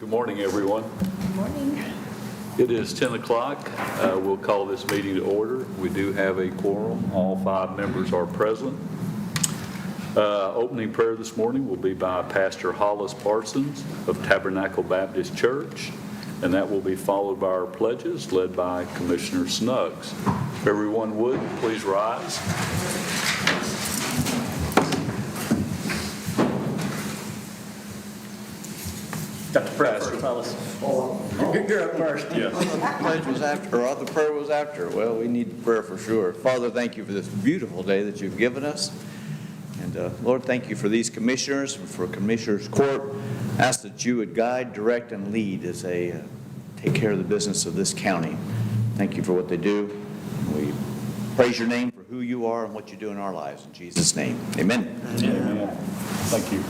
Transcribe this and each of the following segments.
Good morning, everyone. Good morning. It is 10 o'clock. We'll call this meeting to order. We do have a quorum. All 5 members are present. Opening prayer this morning will be by Pastor Hollis Parsons of Tabernacle Baptist Church, and that will be followed by our pledges led by Commissioner Snuggs. If everyone would, please rise. Got the prayer first, fellas. You're up first. Yes. The pledge was after, or the prayer was after. Well, we need the prayer for sure. Father, thank you for this beautiful day that you've given us. And Lord, thank you for these commissioners and for Commissioners Court. Ask that you would guide, direct, and lead as they take care of the business of this county. Thank you for what they do. We praise your name for who you are and what you do in our lives. In Jesus' name, amen. Amen. Thank you.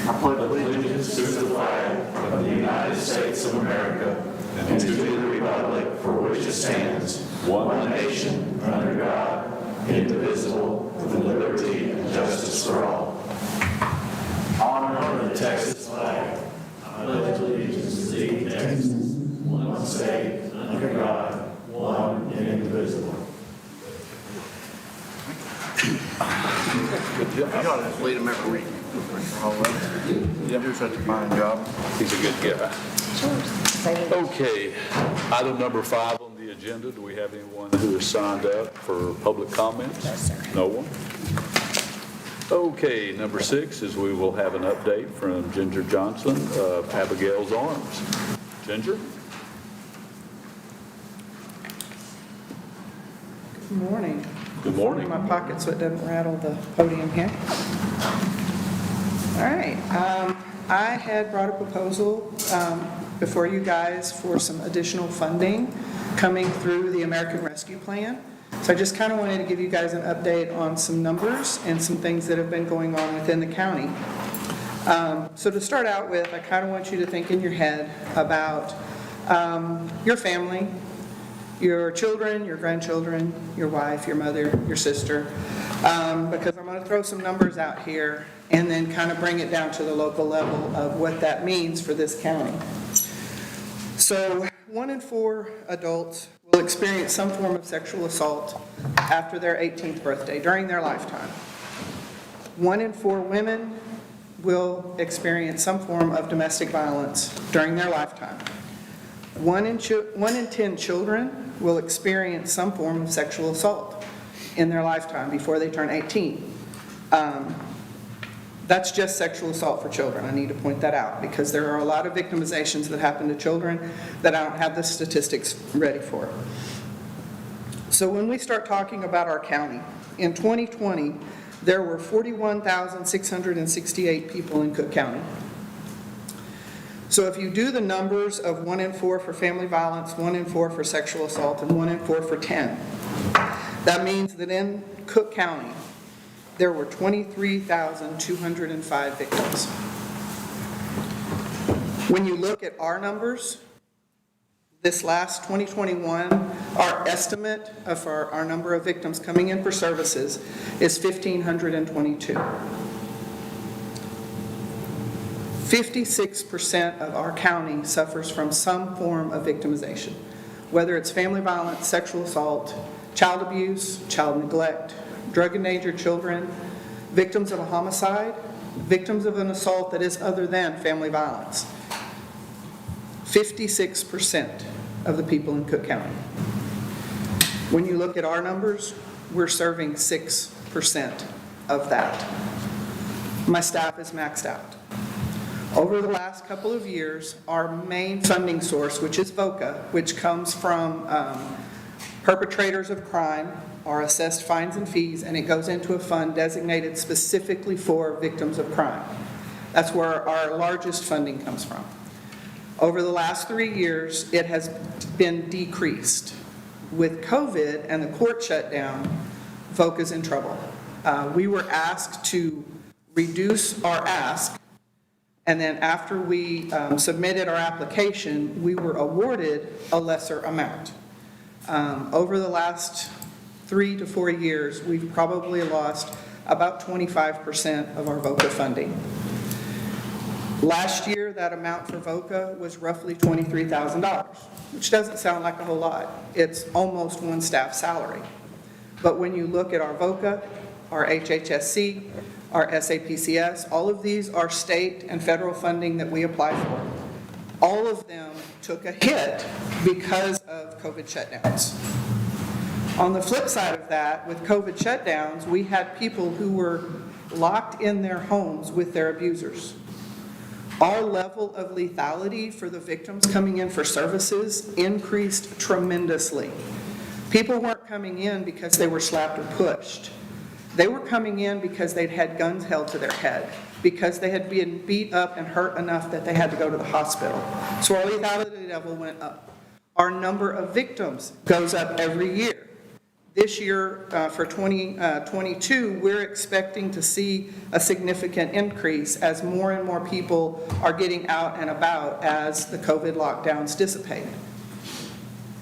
I pledge allegiance to the flag of the United States of America and to the republic for which it stands, one nation, under God, indivisible, with liberty and justice for all. Honor the Texas flag. I pledge allegiance to thee, Texas, one state, under God, one and indivisible. You ought to just lead them every week. You do such a fine job. He's a good guy. Okay, item number 5 on the agenda. Do we have anyone who has signed up for public comments? No, sir. No one? Okay, number 6 is we will have an update from Ginger Johnson of Abigail's Arms. Ginger? Good morning. Good morning. My pocket so it doesn't rattle the podium here. All right. I had brought a proposal before you guys for some additional funding coming through the American Rescue Plan. So I just kind of wanted to give you guys an update on some numbers and some things that have been going on within the county. So to start out with, I kind of want you to think in your head about your family, your children, your grandchildren, your wife, your mother, your sister, because I'm going to throw some numbers out here and then kind of bring it down to the local level of what that means for this county. So 1 in 4 adults will experience some form of sexual assault after their 18th birthday, during their lifetime. 1 in 4 women will experience some form of domestic violence during their lifetime. 1 in 10 children will experience some form of sexual assault in their lifetime before they turn 18. That's just sexual assault for children. I need to point that out because there are a lot of victimizations that happen to children that I don't have the statistics ready for. So when we start talking about our county, in 2020, there were 41,668 people in Cooke County. So if you do the numbers of 1 in 4 for family violence, 1 in 4 for sexual assault, and 1 in 4 for 10, that means that in Cooke County, there were 23,205 victims. When you look at our numbers, this last 2021, our estimate of our number of victims coming in for services is 1,522. 56% of our county suffers from some form of victimization, whether it's family violence, sexual assault, child abuse, child neglect, drug-endangered children, victims of a homicide, victims of an assault that is other than family violence. 56% of the people in Cooke County. When you look at our numbers, we're serving 6% of that. My staff is maxed out. Over the last couple of years, our main funding source, which is VOCA, which comes from perpetrators of crime, are assessed fines and fees, and it goes into a fund designated specifically for victims of crime. That's where our largest funding comes from. Over the last 3 years, it has been decreased. With COVID and the court shutdown, VOCA's in trouble. We were asked to reduce our ask, and then after we submitted our application, we were awarded a lesser amount. Over the last 3 to 4 years, we've probably lost about 25% of our VOCA funding. Last year, that amount for VOCA was roughly $23,000, which doesn't sound like a whole lot. It's almost one staff salary. But when you look at our VOCA, our HHSC, our SAPCS, all of these are state and federal funding that we apply for. All of them took a hit because of COVID shutdowns. On the flip side of that, with COVID shutdowns, we had people who were locked in their homes with their abusers. Our level of lethality for the victims coming in for services increased tremendously. People weren't coming in because they were slapped or pushed. They were coming in because they'd had guns held to their head, because they had been beat up and hurt enough that they had to go to the hospital. So our lethality level went up. Our number of victims goes up every year. This year, for 2022, we're expecting to see a significant increase as more and more people are getting out and about as the COVID lockdowns dissipate.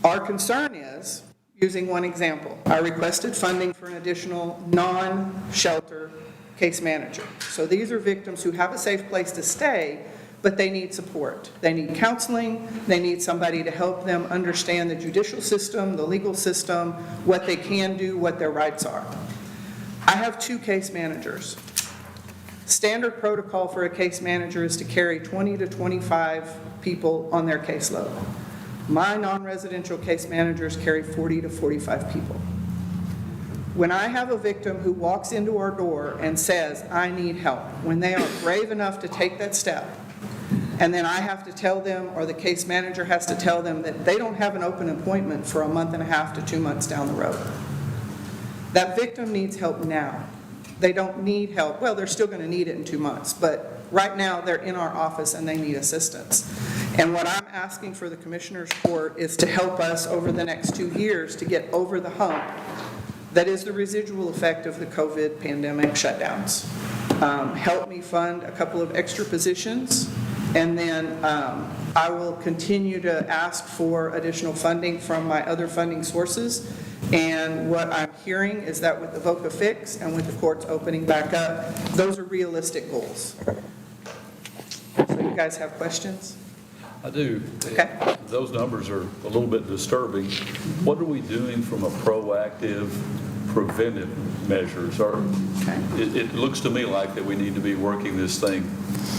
Our concern is, using one example, I requested funding for an additional non-shelter case manager. So these are victims who have a safe place to stay, but they need support. They need counseling, they need somebody to help them understand the judicial system, the legal system, what they can do, what their rights are. I have 2 case managers. Standard protocol for a case manager is to carry 20 to 25 people on their caseload. My non-residential case managers carry 40 to 45 people. When I have a victim who walks into our door and says, I need help, when they are brave enough to take that step, and then I have to tell them, or the case manager has to tell them that they don't have an open appointment for a month and a half to 2 months down the road. That victim needs help now. They don't need help. Well, they're still going to need it in 2 months, but right now they're in our office and they need assistance. And what I'm asking for the Commissioners Court is to help us over the next 2 years to get over the hump that is the residual effect of the COVID pandemic shutdowns. Help me fund a couple of extra positions, and then I will continue to ask for additional funding from my other funding sources. And what I'm hearing is that with the VOCA fix and with the courts opening back up, those are realistic goals. So you guys have questions? I do. Okay. Those numbers are a little bit disturbing. What are we doing from a proactive, preventive measures? It looks to me like that we need to be working this thing.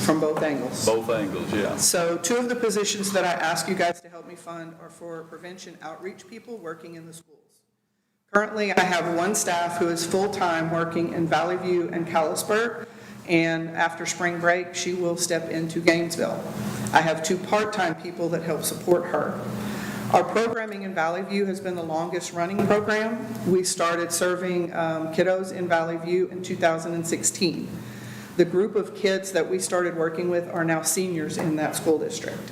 From both angles. Both angles, yeah. So 2 of the positions that I ask you guys to help me fund are for prevention outreach people working in the schools. Currently, I have 1 staff who is full-time working in Valley View and Callisburg, and after spring break, she will step into Gainesville. I have 2 part-time people that help support her. Our programming in Valley View has been the longest running program. We started serving kiddos in Valley View in 2016. The group of kids that we started working with are now seniors in that school district.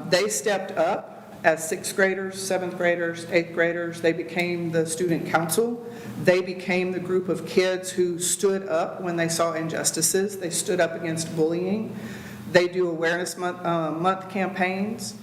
They stepped up as 6th graders, 7th graders, 8th graders. They became the student council. They became the group of kids who stood up when they saw injustices. They stood up against bullying. They do awareness month campaigns.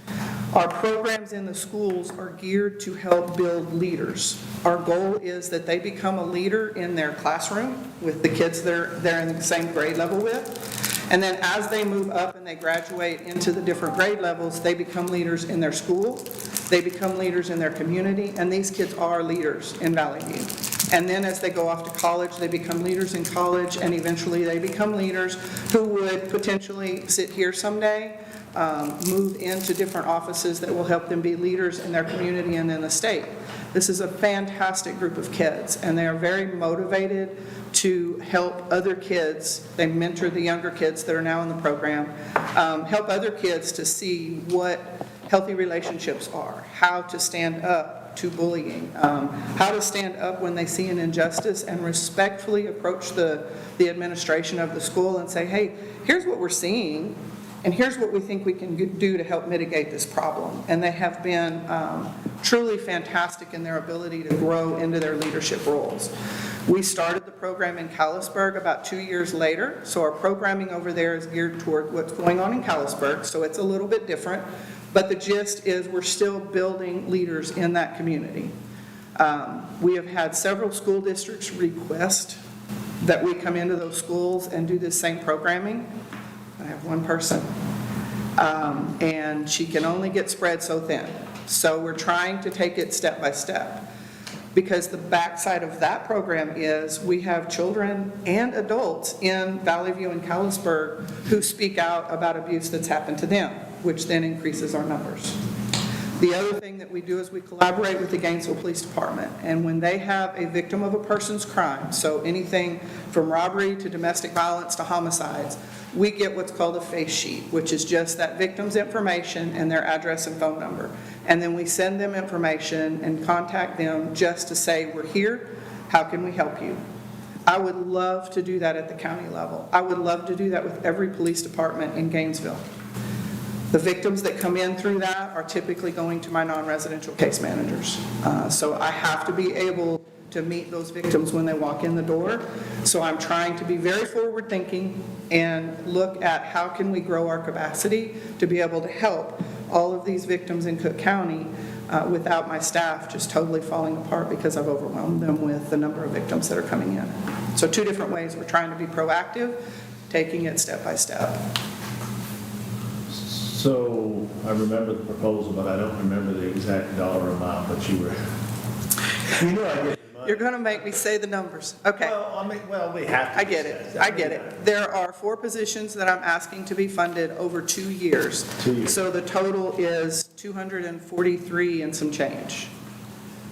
Our programs in the schools are geared to help build leaders. Our goal is that they become a leader in their classroom with the kids they're in the same grade level with. And then as they move up and they graduate into the different grade levels, they become leaders in their school, they become leaders in their community, and these kids are leaders in Valley View. And then as they go off to college, they become leaders in college, and eventually they become leaders who would potentially sit here someday, move into different offices that will help them be leaders in their community and in the state. This is a fantastic group of kids, and they are very motivated to help other kids. They mentor the younger kids that are now in the program, help other kids to see what healthy relationships are, how to stand up to bullying, how to stand up when they see an injustice and respectfully approach the administration of the school and say, hey, here's what we're seeing, and here's what we think we can do to help mitigate this problem. And they have been truly fantastic in their ability to grow into their leadership roles. We started the program in Callisburg about 2 years later, so our programming over there is geared toward what's going on in Callisburg, so it's a little bit different, but the gist is we're still building leaders in that community. We have had several school districts request that we come into those schools and do this same programming. I have one person. And she can only get spread so thin. So we're trying to take it step by step. Because the backside of that program is we have children and adults in Valley View and Callisburg who speak out about abuse that's happened to them, which then increases our numbers. The other thing that we do is we collaborate with the Gainesville Police Department, and when they have a victim of a person's crime, so anything from robbery to domestic violence to homicides, we get what's called a face sheet, which is just that victim's information and their address and phone number. And then we send them information and contact them just to say, we're here, how can we help you? I would love to do that at the county level. I would love to do that with every police department in Gainesville. The victims that come in through that are typically going to my non-residential case managers. So I have to be able to meet those victims when they walk in the door. So I'm trying to be very forward-thinking and look at how can we grow our capacity to be able to help all of these victims in Cooke County without my staff just totally falling apart because I've overwhelmed them with the number of victims that are coming in. So two different ways. We're trying to be proactive, taking it step by step. So I remember the proposal, but I don't remember the exact dollar amount, but you were, you know I get the money. You're going to make me say the numbers. Okay. Well, we have to. I get it. I get it. There are 4 positions that I'm asking to be funded over 2 years. 2 years. So the total is 243 and some change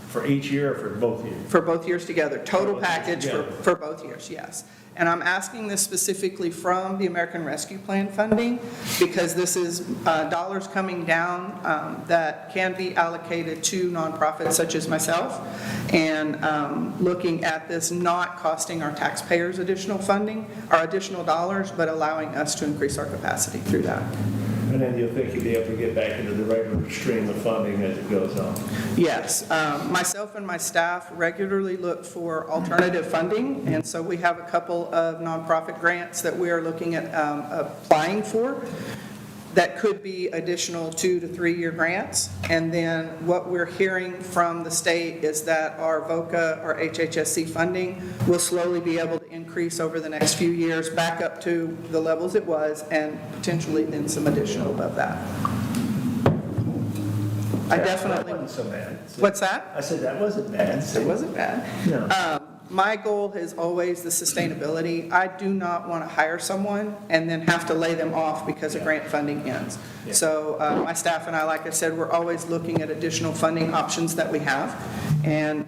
For each year or for both years? for both years together. Total both years package together. for both years, yes. And I'm asking this specifically from the American Rescue Plan funding because this is dollars coming down that can be allocated to nonprofits such as myself, and looking at this not costing our taxpayers additional funding or additional dollars, but allowing us to increase our capacity through that. And then you'll think you'll be able to get back into the regular stream of funding as it goes on? Yes, myself and my staff regularly look for alternative funding, and so we have a couple of nonprofit grants that we are looking at applying for that could be additional 2 to 3 year grants. And then what we're hearing from the state is that our VOCA or HHSC funding will slowly be able to increase over the next few years back up to the levels it was, and potentially then some additional above that. I definitely. That wasn't so bad. What's that? I said that wasn't bad. It wasn't bad. No. My goal is always the sustainability. I do not want to hire someone and then have to lay them off because of grant funding ends. Yeah. So my staff and I, like I said, we're always looking at additional funding options that we have. And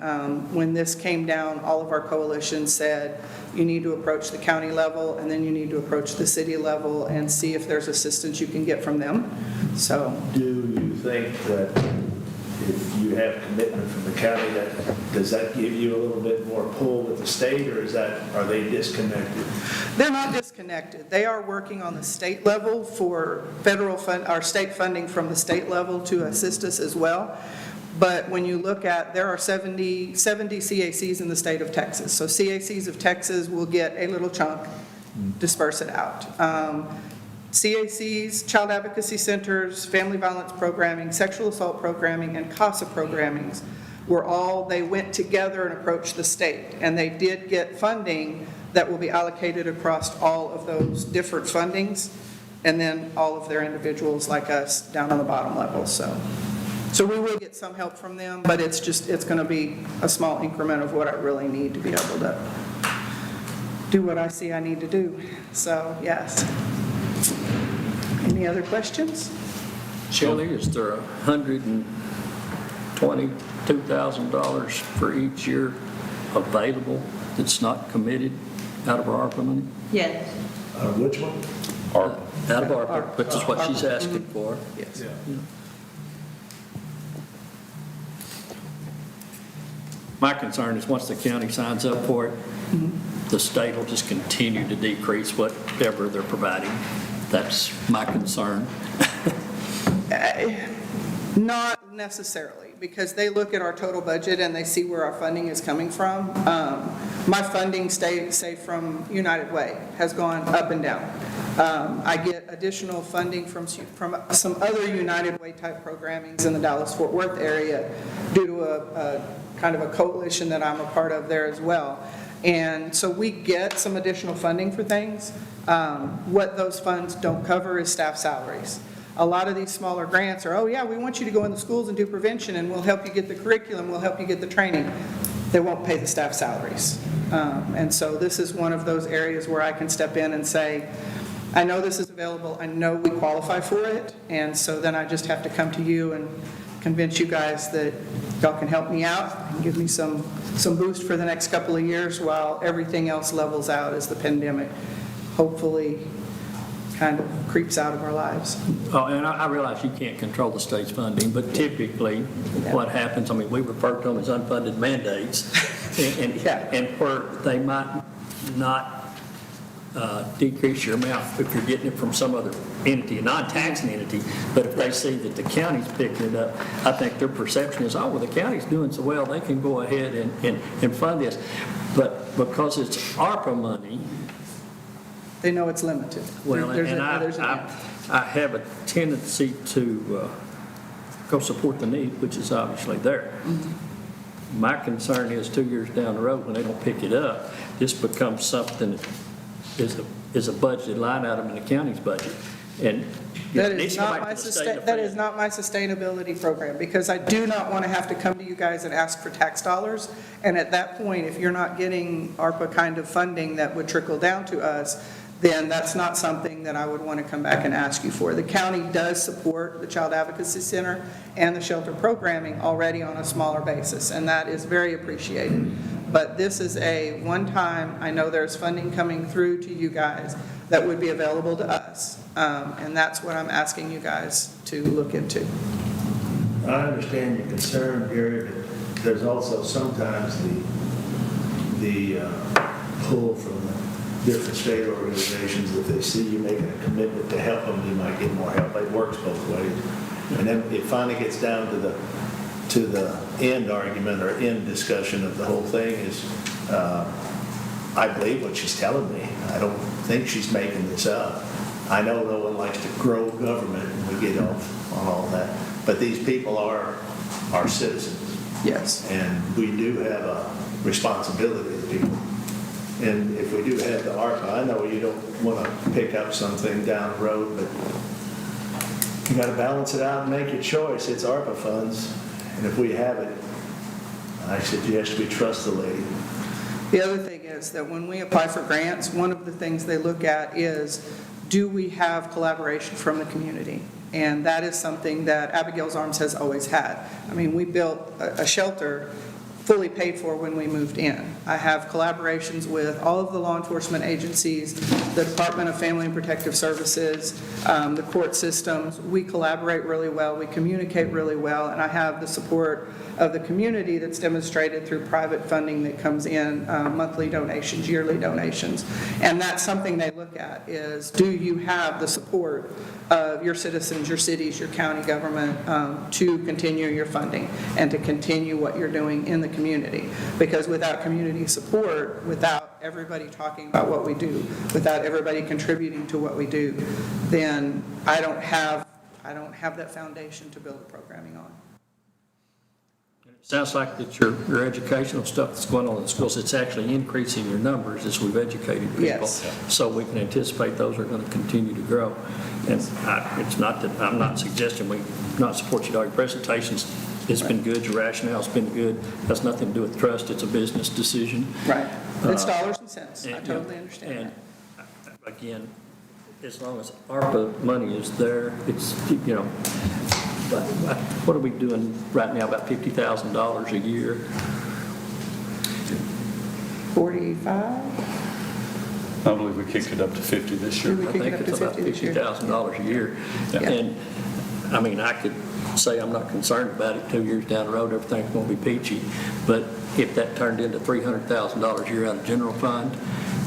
when this came down, all of our coalitions said, you need to approach the county level, and then you need to approach the city level and see if there's assistance you can get from them. So. Do you think that if you have commitment from the county, does that give you a little bit more pull with the state, or are they disconnected? They're not disconnected. They are working on the state level for federal fund, or state funding from the state level to assist us as well. But when you look at, there are 70 CACs in the state of Texas. So CACs of Texas will get a little chunk, disperse it out. CACs, child advocacy centers, family violence programming, sexual assault programming, and CASA programmings they went together and approached the state. And they did get funding that will be allocated across all of those different fundings, and then all of their individuals like us down on the bottom level. So we will get some help from them, but it's going to be a small increment of what I really need to be able to do what I see I need to do. So, yes. Any other questions? Shelley, is there $122,000 for each year available that's not committed out of our ARPA money? Yes. Which one? Out of ARPA, which is what she's asking for. Yes. My concern is once the county signs up for it, the state will just continue to decrease whatever they're providing. That's my concern. Not necessarily, because they look at our total budget and they see where our funding is coming from. My funding, say from United Way, has gone up and down. I get additional funding from some other United Way type programmings in the Dallas-Fort Worth area due to a kind of a coalition that I'm a part of there as well. And so we get some additional funding for things. What those funds don't cover is staff salaries. A lot of these smaller grants are, oh yeah, we want you to go in the schools and do prevention, and we'll help you get the curriculum, we'll help you get the training. They won't pay the staff salaries. And so this is one of those areas where I can step in and say, I know this is available, I know we qualify for it, and so then I just have to come to you and convince you guys that y'all can help me out and give me some boost for the next couple of years while everything else levels out as the pandemic hopefully kind of creeps out of our lives. Oh, and I realize you can't control the state's funding, but typically what happens, I mean, we refer to them as unfunded mandates, and where they might not decrease your amount if you're getting it from some other entity, a non-taxing entity, but if they see that the county's picking it up, I think their perception is, oh, well, the county's doing so well, they can go ahead and fund this. But because it's ARPA money, They know it's limited. well, There's and a- I have a tendency to go support the need, which is obviously there. My concern is 2 years down the road, when they don't pick it up, this becomes something that is a budgeted line item in the county's budget. And That it needs is to go not back my to the state and that is fed. not my sustainability program, because I do not want to have to come to you guys and ask for tax dollars. And at that point, if you're not getting ARPA kind of funding that would trickle down to us, then that's not something that I would want to come back and ask you for. The county does support the Child Advocacy Center and the shelter programming already on a smaller basis, and that is very appreciated. But this is a one-time, I know there's funding coming through to you guys that would be available to us, and that's what I'm asking you guys to look into. I understand your concern, Gary, but there's also sometimes the pull from the different state organizations. If they see you making a commitment to help them, you might get more help. It works both ways. And then it finally gets down to the end argument or end discussion of the whole thing is, I believe what she's telling me. I don't think she's making this up. I know no one likes to grow government, and we get off on all that. But these people are our citizens. Yes. And we do have a responsibility to people. And if we do have the ARPA, I know you don't want to pick up something down the road, but you got to balance it out and make your choice. It's ARPA funds, and if we have it, I suggest we trust the lady. The other thing is that when we apply for grants, one of the things they look at is, do we have collaboration from the community? And that is something that Abigail's Arms has always had. I mean, we built a shelter fully paid for when we moved in. I have collaborations with all of the law enforcement agencies, the Department of Family and Protective Services, the court systems. We collaborate really well, we communicate really well, and I have the support of the community that's demonstrated through private funding that comes in, monthly donations, yearly donations. And that's something they look at is, do you have the support of your citizens, your cities, your county government to continue your funding and to continue what you're doing in the community? Because without community support, without everybody talking about what we do, without everybody contributing to what we do, then I don't have that foundation to build a programming on. It sounds like that your educational stuff that's going on in the schools, it's actually increasing your numbers as we've educated people. Yes. So we can anticipate those are going to continue to grow. And it's not that, I'm not suggesting we not support you. Your presentations, it's been good, your rationale's been good. That's nothing to do with trust, it's a business decision. Right. It's dollars and cents. I And, totally understand that. And again, as long as ARPA money is there, it's, you know, but what are we doing right now, about $50,000 a year? 45? I believe we kicked it up to 50 this year. We I kick it think up to it's about 50 this year. $50,000 a year. Yeah. And, I mean, I could say I'm not concerned about it. 2 years down the road, everything's going to be peachy. But if that turned into $300,000 a year out of general fund,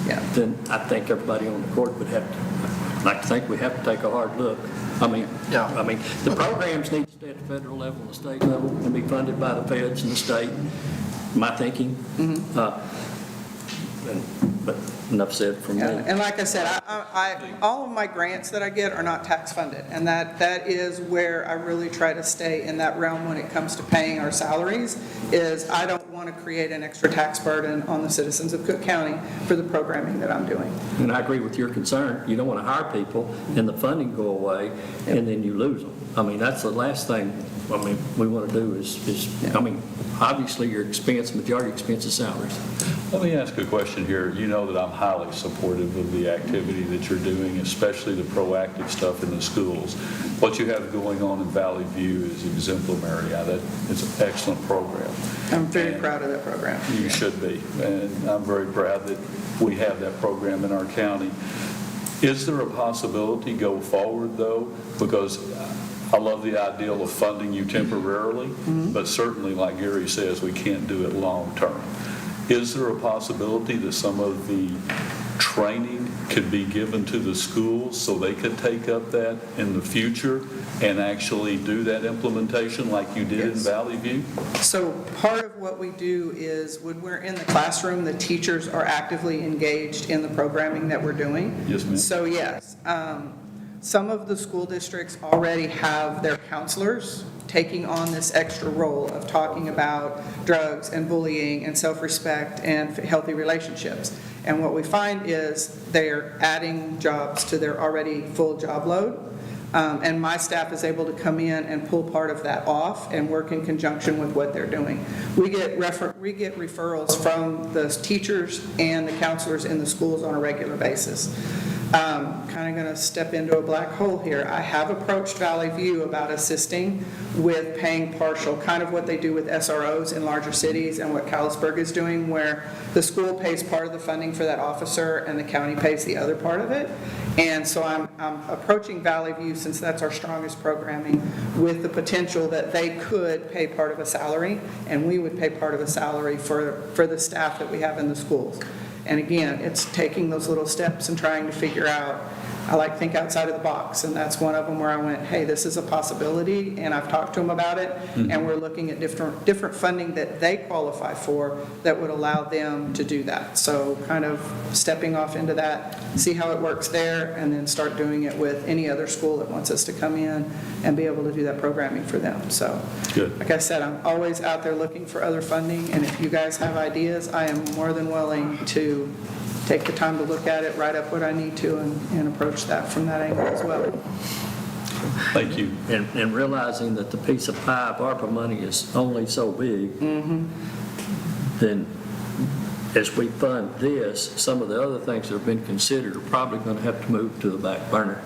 Yeah. then I think everybody on the court would have to, I'd like to think we have to take a hard look. I mean, the programs need to stay at the federal level and the state level and be funded by the feds and the state, my thinking. But enough said from me. And like I said, all of my grants that I get are not tax funded, and that is where I really try to stay in that realm when it comes to paying our salaries, is I don't want to create an extra tax burden on the citizens of Cooke County for the programming that I'm doing. And I agree with your concern. You don't want to hire people and the funding go away and then you lose them. I mean, that's the last thing, I mean, we want to do is I mean, obviously your expense, majority expense is salaries. Let me ask a question here. You know that I'm highly supportive of the activity that you're doing, especially the proactive stuff in the schools. What you have going on in Valley View is exemplary. It's an excellent program. I'm very proud of that program. You should be, and I'm very proud that we have that program in our county. Is there a possibility go forward, though? Because I love the ideal of funding you temporarily, but certainly, like Gary says, we can't do it long-term. Is there a possibility that some of the training could be given to the schools so they could take up that in the future and actually do that implementation like you did in Valley View? So part of what we do is when we're in the classroom, the teachers are actively engaged in the programming that we're doing. Yes, ma'am. So yes, some of the school districts already have their counselors taking on this extra role of talking about drugs and bullying and self-respect and healthy relationships. And what we find is they're adding jobs to their already full job load. And my staff is able to come in and pull part of that off and work in conjunction with what they're doing. We get referrals from the teachers and the counselors in the schools on a regular basis. Kind of going to step into a black hole here. I have approached Valley View about assisting with paying partial, kind of what they do with SROs in larger cities and what Callisburg is doing, where the school pays part of the funding for that officer and the county pays the other part of it. And so I'm approaching Valley View, since that's our strongest programming, with the potential that they could pay part of a salary and we would pay part of a salary for the staff that we have in the schools. And again, it's taking those little steps and trying to figure out, I like to think outside of the box, and that's one of them where I went, hey, this is a possibility, and I've talked to them about it, and we're looking at different funding that they qualify for that would allow them to do that. So kind of stepping off into that, see how it works there, and then start doing it with any other school that wants us to come in and be able to do that programming for them. So, Good. like I said, I'm always out there looking for other funding, and if you guys have ideas, I am more than willing to take the time to look at it, write up what I need to, and approach that from that angle as well. Thank you. And realizing that the piece of pie of ARPA money is only so big, then as we fund this, some of the other things that have been considered are probably going to have to move to the back burner.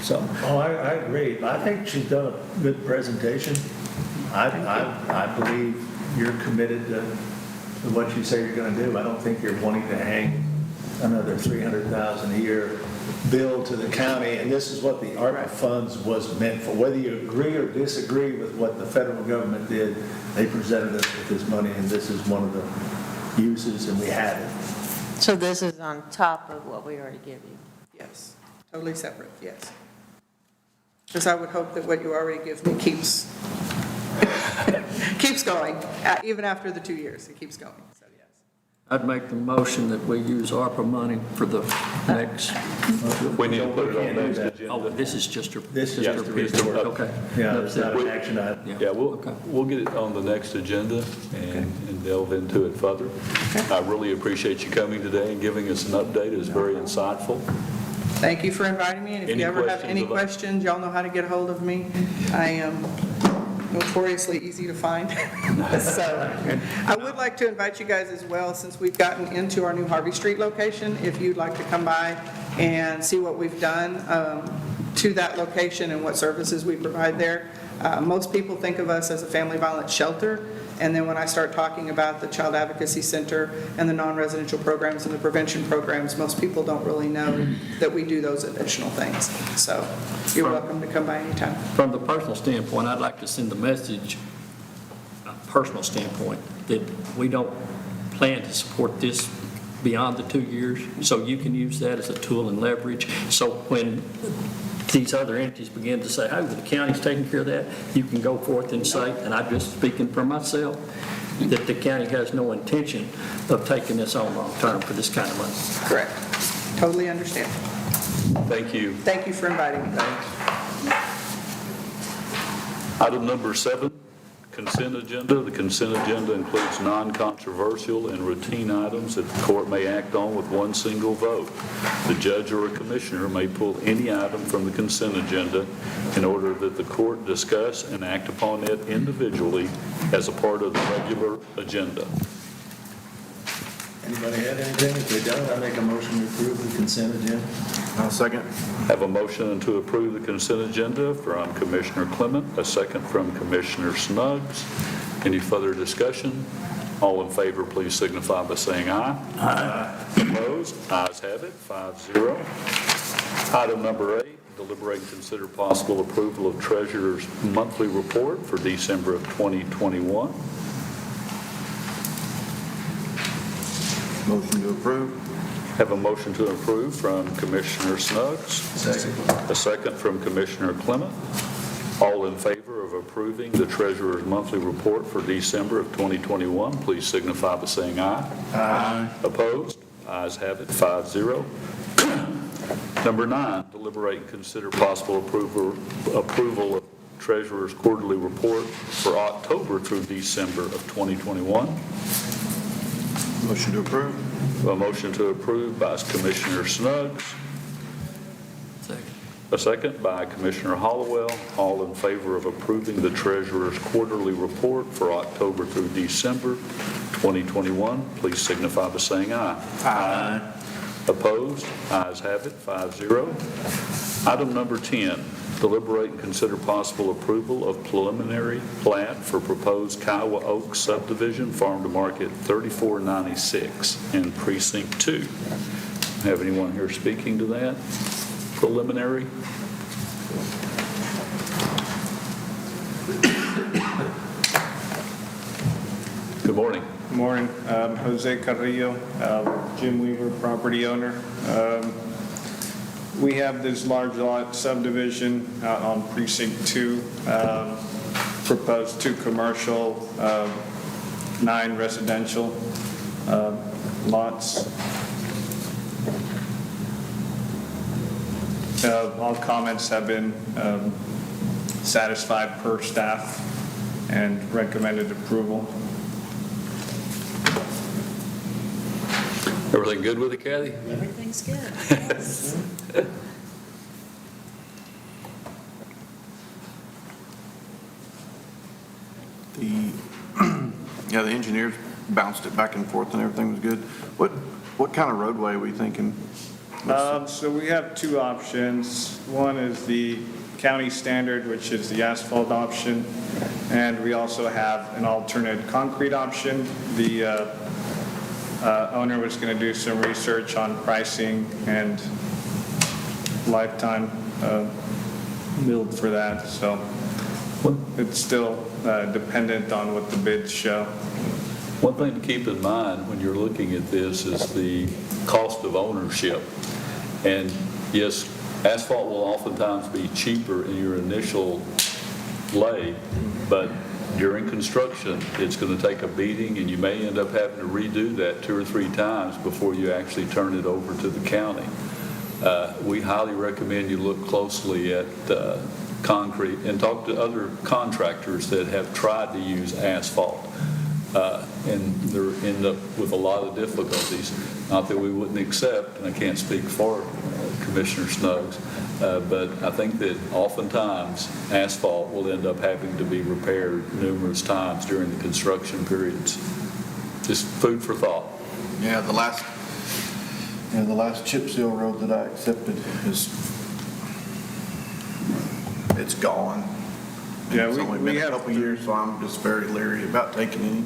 So, Oh, I agree. I think she's done a good presentation. I believe you're committed to what you say you're going to do. I don't think you're wanting to hang another $300,000 a year bill to the county, and this is what the ARPA funds was meant for. Whether you agree or disagree with what the federal government did, they presented us with this money, and this is one of the uses, and we had it. So this is on top of what we already give you? Yes, totally separate, yes. Because I would hope that what you already give me keeps going, even after the 2 years, it keeps going, so yes. I'd make the motion that we use ARPA money for the next, We need to put it on next agenda. oh, this is just a... This is Yeah, just a it's a- report. Okay. Yeah, it's not an action item. Yeah, Okay. we'll get it on the next agenda and delve into it further. I really appreciate you coming today and giving us an update. It was very insightful. Thank you for inviting me, and if Any you ever have questions any about- questions, y'all know how to get a hold of me. I am notoriously easy to find. So I would like to invite you guys as well, since we've gotten into our new Harvey Street location, if you'd like to come by and see what we've done to that location and what services we provide there. Most people think of us as a family violence shelter, and then when I start talking about the Child Advocacy Center and the non-residential programs and the prevention programs, most people don't really know that we do those additional things. So you're welcome to come by anytime. From the personal standpoint, I'd like to send a message, a personal standpoint, that we don't plan to support this beyond the 2 years, so you can use that as a tool and leverage. So when these other entities begin to say, hey, well, the county's taking care of that, you can go forth and say, and I'm just speaking for myself, that the county has no intention of taking this on long-term for this kind of money. Correct. Totally understand. Thank you. Thank you for inviting me. Item number 7, consent agenda. The consent agenda includes non-controversial and routine items that the court may act on with one single vote. The judge or a commissioner may pull any item from the consent agenda in order that the court discuss and act upon it individually as a part of the regular agenda. Anybody have anything? If they don't, I make a motion to approve the consent agenda. I'll second. Have a motion to approve the consent agenda from Commissioner Clement, a second from Commissioner Snuggs. Any further discussion? All in favor, please signify by saying aye. Aye. Opposed? Ayes have it, 5-0. Item number 8, deliberate and consider possible approval of Treasurer's monthly report for December of 2021. Motion to approve. Have a motion to approve from Commissioner Snuggs. Second. A second from Commissioner Clement. All in favor of approving the Treasurer's monthly report for December of 2021, please signify by saying aye. Aye. Opposed? Ayes have it, 5-0. Number 9, deliberate and consider possible approval of Treasurer's quarterly report for October through December of 2021. Motion to approve. A motion to approve by Commissioner Snuggs. Second. A second by Commissioner Hollowell. All in favor of approving the Treasurer's quarterly report for October through December 2021, please signify by saying aye. Aye. Opposed? Ayes have it, 5-0. Item number 10, deliberate and consider possible approval of preliminary plat for proposed Kiowa Oaks subdivision, farm to market 3496 in precinct 2. Have anyone here speaking to that preliminary? Good morning. Good morning. Jose Carrillo, Jim Weaver, property owner. We have this large lot subdivision out on precinct 2, proposed 2 commercial, 9 residential lots. All comments have been satisfied per staff and recommended approval. Everything good with it, Kathy? Everything's good. The engineers bounced it back and forth and everything was good. What kind of roadway are we thinking? So we have 2 options. One is the county standard, which is the asphalt option, and we also have an alternate concrete option. The owner was going to do some research on pricing and lifetime build for that, so it's still dependent on what the bids show. One thing to keep in mind when you're looking at this is the cost of ownership. And yes, asphalt will oftentimes be cheaper in your initial lay, but during construction, it's going to take a beating, and you may end up having to redo that 2 or 3 times before you actually turn it over to the county. We highly recommend you look closely at concrete and talk to other contractors that have tried to use asphalt. And they end up with a lot of difficulties. Not that we wouldn't accept, and I can't speak for Commissioner Snuggs, but I think that oftentimes asphalt will end up having to be repaired numerous times during the construction periods. Just food for thought. Yeah, the last chip seal road that I accepted it's gone. Yeah, It's only been a couple years, so I'm just very leery about taking any.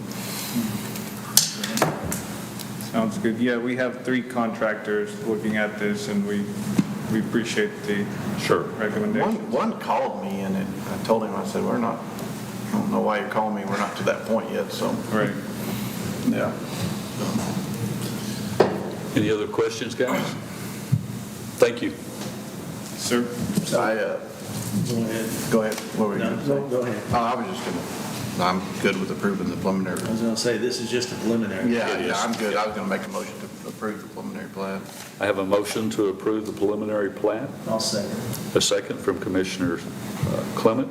Sounds good. Yeah, we have 3 contractors looking at this, and we appreciate the recommendation. One called me, and I told him, I said, I don't know why you're calling me, we're not to that point yet, so. Right. Yeah. Any other questions, guys? Thank you. Sir? Go ahead. Go ahead. What were you No, going to say? go ahead. Oh, I was just going to I'm good with approving the preliminary. I was gonna say, this is just a preliminary. Yeah, I'm good. I was gonna make a motion to approve the preliminary plat. I have a motion to approve the preliminary plat, I'll second. a second from Commissioner Clement.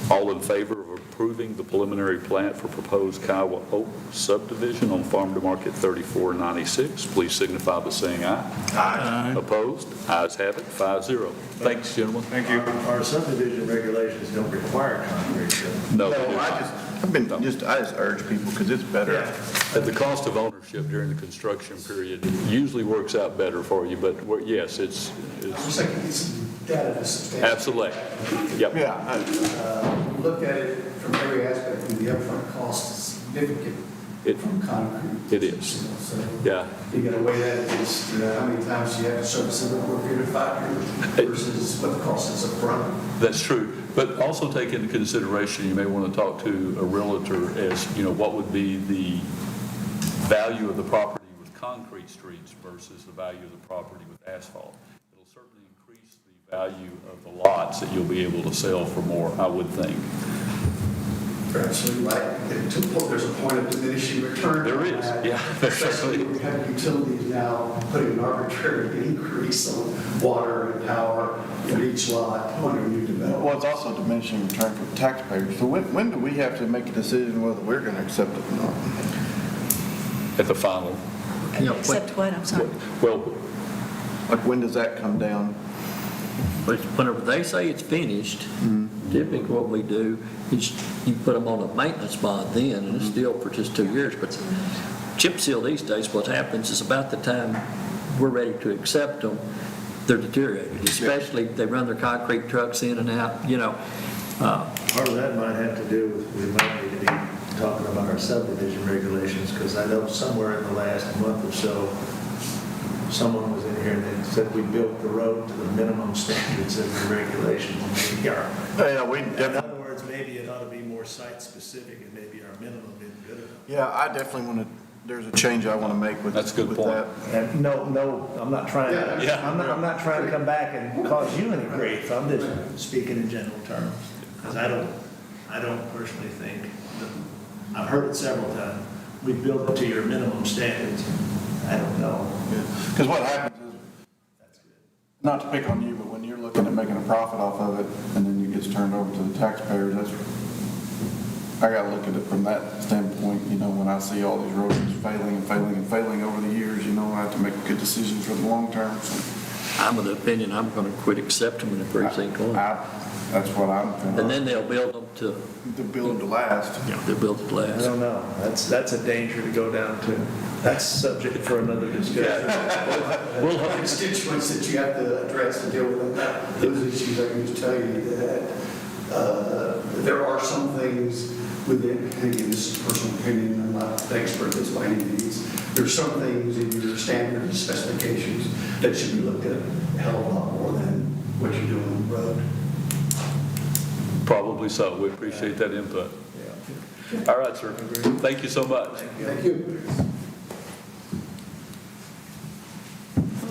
All in favor of approving the preliminary plat for proposed Kiowa Oak subdivision on Farm to Market 3496, please signify by saying aye. Aye. Opposed? Ayes have it, 5-0. Thanks, gentlemen. Thank you. Our subdivision regulations don't require concrete, so. No, No, I just urge people, because it's better. at the cost of ownership during the construction period usually works out better for you, but yes, it's Just like it's data is substantial. absolutely. Yep. Look at it from every aspect, and the upfront cost is significant It- from concrete. it is. You know, so Yeah. you gotta weigh that against, how many times you have to service it over a period of 5 years versus what the cost is upfront. That's true, but also take into consideration, you may want to talk to a realtor as, what would be the value of the property with concrete streets versus the value of the property with asphalt. It'll certainly increase the value of the lots that you'll be able to sell for more, I would think. You're absolutely right. There's a point of diminishing return. There on is, that. yeah, there Especially certainly when we have utilities now putting an arbitrary increase on water and power for each lot on a new development. Well, it's also diminishing return for the taxpayers. So when do we have to make a decision whether we're going to accept it or not? At the final, Except what, I'm sorry? well, Like, when does that come down? But whenever they say it's finished, typically what we do is you put them on a maintenance bond then, and it's still for just 2 years. But chip seal these days, what happens is about the time we're ready to accept them, they're deteriorated, especially they run their concrete trucks in and out, Part of that might have to do with, we might need to be talking about our subdivision regulations, because I know somewhere in the last month or so, someone was in here and they said we built the road to the minimum standards of the regulations. Maybe our, Yeah, we in definitely, other words, maybe it ought to be more site-specific, and maybe our minimum isn't good enough. yeah, I definitely want to, there's a change I want to make with That's a good with point. that. And no, I'm not trying to, Yeah. I'm not trying to come back and cause you any grief. I'm just speaking in general terms. Because I don't personally think, I've heard it several times, we built it to your minimum standards. I don't know. Because what happens is, not to pick on you, but when you're looking at making a profit off of it, and then it gets turned over to the taxpayers, I got to look at it from that standpoint. When I see all these roads failing and failing and failing over the years, I have to make a good decision for the long term. So I'm of the opinion I'm going to quit accepting them in the precinct one. that's what I'm thinking. And then they'll build them to, To build them to last. they'll build it to I last. don't know. That's a danger to go down to. That's subject for another discussion. We'll have constituents that you have to address and deal with. Those issues, I can just tell you that there are some things within, again, this is personal opinion, I'm not the expert at this by any means. There's some things in your standard specifications that should be looked at a hell of a lot more than what you're doing on the road. probably so. We appreciate that input. All right, sir. Thank you so much. Thank you.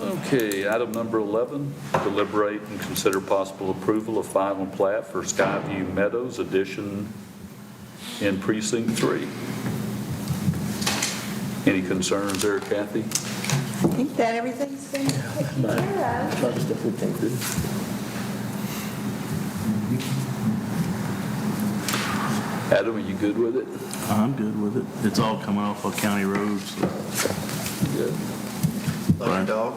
Okay, item number 11, deliberate and consider possible approval of final plat for Skyview Meadows addition in Precinct 3. Any concerns there, Kathy? I think that everything's been taken care of. Try to stuff we can't do. Adam, are you good with it? I'm good with it. It's all coming off of county roads. So. Good. Like a dog.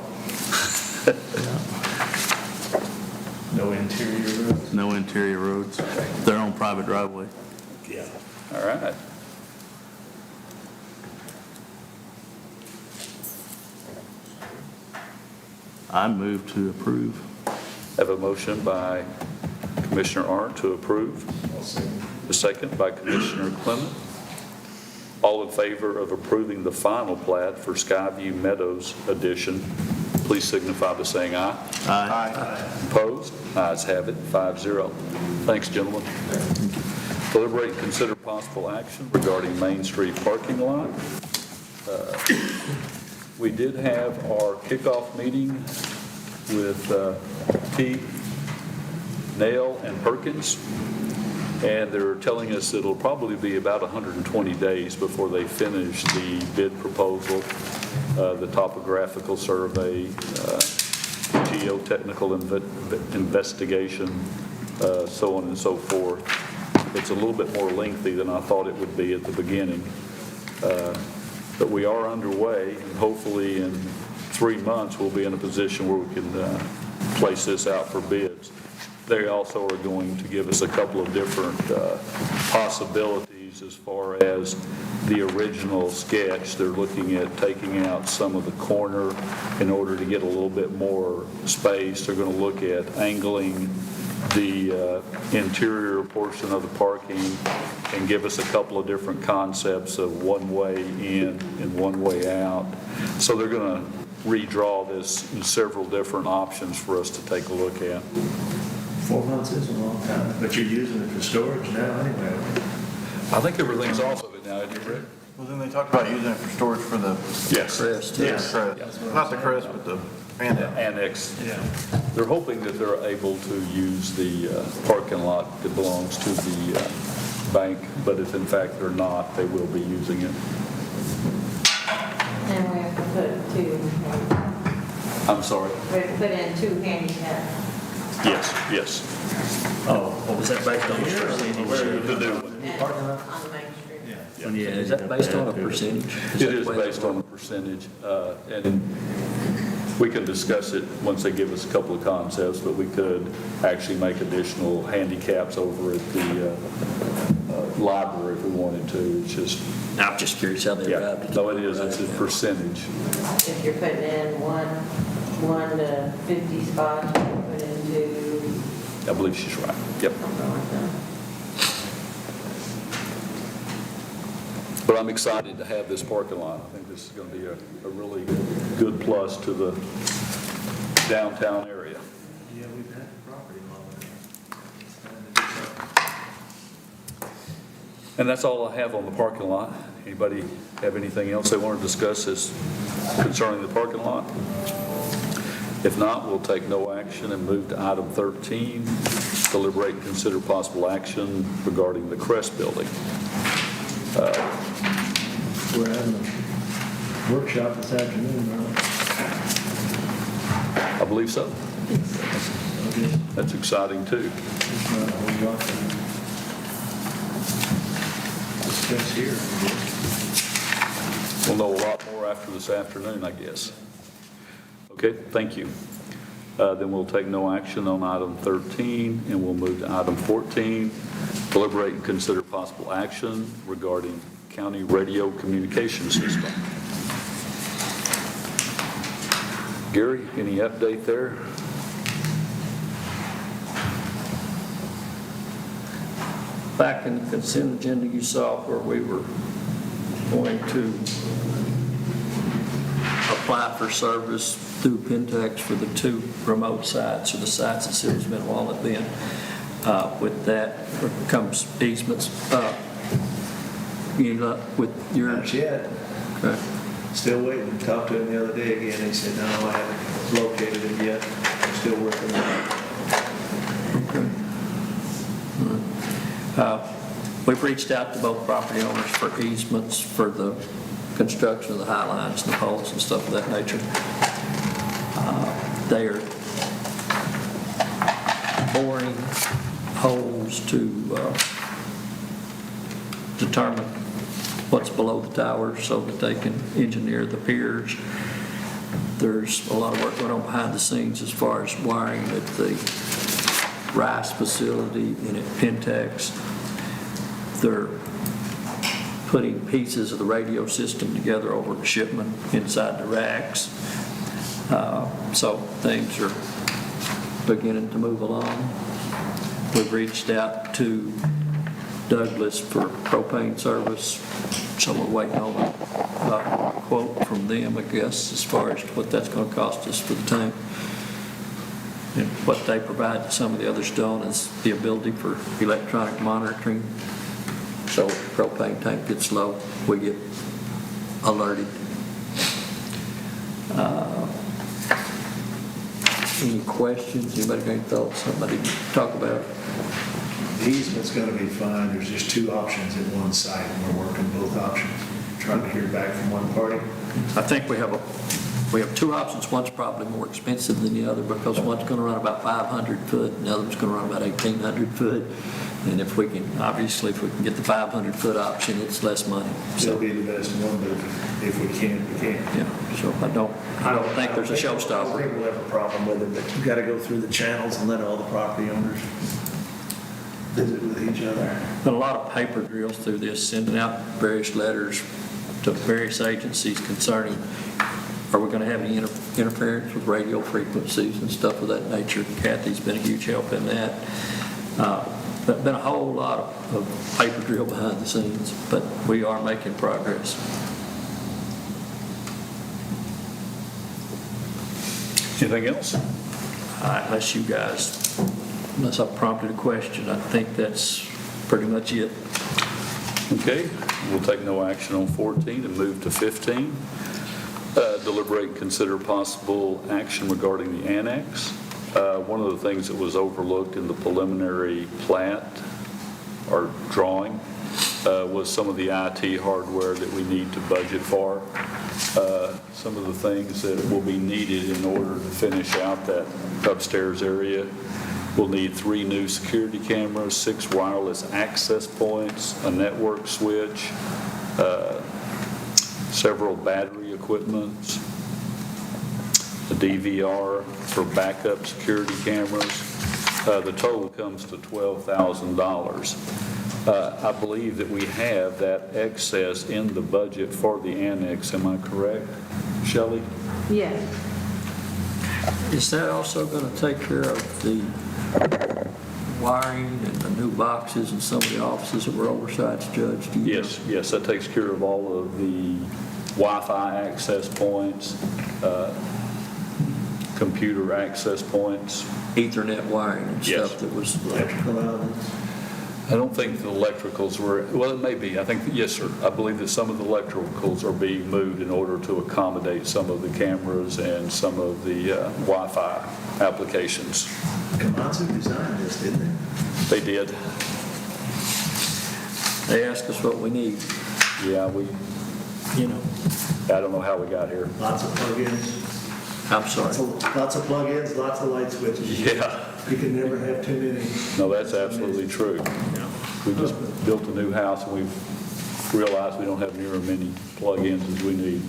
No interior roads. No interior roads. They're on private driveway. Yeah. All right. I move to approve. Have a motion by Commissioner Arndt to approve. A second by Commissioner Clement. All in favor of approving the final plat for Skyview Meadows addition, please signify by saying aye. Aye. Opposed? Ayes have it, 5-0. Thanks, gentlemen. Deliberate and consider possible action regarding Main Street parking lot. We did have our kickoff meeting with Teague, Nail, and Perkins. And they're telling us it'll probably be about 120 days before they finish the bid proposal, the topographical survey, geotechnical investigation, so on and so forth. It's a little bit more lengthy than I thought it would be at the beginning. But we are underway, and hopefully in 3 months, we'll be in a position where we can place this out for bids. They also are going to give us a couple of different possibilities as far as the original sketch. They're looking at taking out some of the corner in order to get a little bit more space. They're going to look at angling the interior portion of the parking and give us a couple of different concepts of one way in and one way out. So they're going to redraw this in several different options for us to take a look at. 4 months is a long time, but you're using it for storage now anyway. I think everything's off of it now, isn't it, Rick? Well, then they talked about using it for storage for the Yes. Crest. Yes. crest. Not the crest, but the annex. Annex. Yeah. They're hoping that they're able to use the parking lot that belongs to the bank, but if in fact they're not, they will be using it. And we have to put two, I'm sorry? we have to put in 2 handicap. Yes. Oh, was that based on The new one. Parking lot? On Main Street. Yeah. Yeah, is that based on a percentage? It is based on a percentage, and we can discuss it once they give us a couple of concepts, but we could actually make additional handicaps over at the library if we wanted to. It's just, I'm just curious how they yeah, arrived at no, it is, it's a percentage. If you're putting in 1 to 50 spots, you can put in 2, I believe she's right. Yep. something like that. But I'm excited to have this parking lot. I think this is going to be a really good plus to the downtown area. Yeah, we've had the property long enough. It's time to do something. And that's all I have on the parking lot. Anybody have anything else they want to discuss as concerning the parking lot? If not, we'll take no action and move to item 13, deliberate and consider possible action regarding the Crest Building. We're having a workshop this afternoon, right? I believe so. Okay. That's exciting, too. It's not a whole lot to discuss here. We'll know a lot more after this afternoon, I guess. Okay, thank you. Then we'll take no action on item 13, and we'll move to item 14, deliberate and consider possible action regarding county radio communication system. Gary, any update there? Back in the consent agenda, you saw where we were going to apply for service through Pentex for the 2 remote sites, or the sites at Silver's Bend, Walnut Bend. With that comes easements. You know, with your... Not yet. Okay. Still waiting. Talked to him the other day again. He said, no, I haven't located him yet. I'm still working on it. We've reached out to both property owners for easements for the construction of the high lines and the poles and stuff of that nature. They are boring holes to determine what's below the towers so that they can engineer the piers. There's a lot of work going on behind the scenes as far as wiring at the Rice facility and at Pentex. They're putting pieces of the radio system together over at Shipman inside the racks. So things are beginning to move along. We've reached out to Douglas for propane service, so we're waiting on a quote from them, I guess, as far as what that's going to cost us for the tank. And what they provide that some of the others don't is the ability for electronic monitoring. So if the propane tank gets low, we get alerted. Any questions? Anybody got any thoughts? Somebody talk about? The easement's going to be fine. There's just two options at one site, and we're working both options, trying to hear back from one party. I think we have two options. One's probably more expensive than the other because one's going to run about 500 foot and the other one's going to run about 1,800 foot. And if we can get the 500 foot option, it's less money. It'll be the best one, but if we can, we can. Yeah, so I don't think there's a I don't showstopper. think we'll have a problem with it, but you've got to go through the channels and let all the property owners visit with each other. Been a lot of paper drills through this, sending out various letters to various agencies concerning, are we going to have any interference with radio frequencies and stuff of that nature? Kathy's been a huge help in that. But been a whole lot of paper drill behind the scenes, but we are making progress. Anything else? Unless I prompted a question, I think that's pretty much it. Okay, we'll take no action on 14 and move to 15. Deliberate and consider possible action regarding the annex. One of the things that was overlooked in the preliminary plat or drawing was some of the IT hardware that we need to budget for. Some of the things that will be needed in order to finish out that upstairs area. We'll need 3 new security cameras, 6 wireless access points, a network switch, several battery equipments, a DVR for backup security cameras. The total comes to $12,000. I believe that we have that excess in the budget for the annex. Am I correct, Shelley? Yes. Is that also going to take care of the wiring and the new boxes and some of the offices that were oversights, Judge? Do you know? Yes, that takes care of all of the Wi-Fi access points, computer access points. Ethernet wiring and Yes. stuff that was. Electrical elements. I don't think the electricals were, well, it may be. I think, yes, sir. I believe that some of the electricals are being moved in order to accommodate some of the cameras and some of the Wi-Fi applications. Komatsu designed this, didn't they? They did. They ask us what we need, Yeah, I don't know how we got here. Lots of plug-ins. I'm sorry. Lots of plug-ins, lots of light switches. Yeah. You can never have too many. No, that's absolutely true. We just built a new house and we've realized we don't have near as many plug-ins as we need.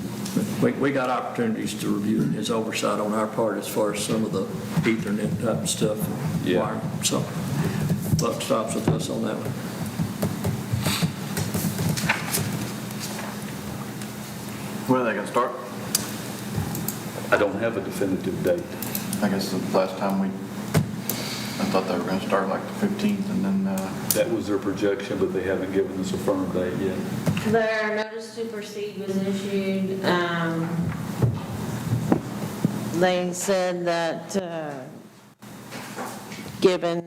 We got opportunities to review his oversight on our part as far as some of the Ethernet type stuff. Yeah. Wiring. So, buck stops with us on that one. When are they gonna start? I don't have a definitive date. I guess the last time I thought they were gonna start like the 15th and then, That was their projection, but they haven't given us a firm date yet. Their notice to proceed was issued. They said that, given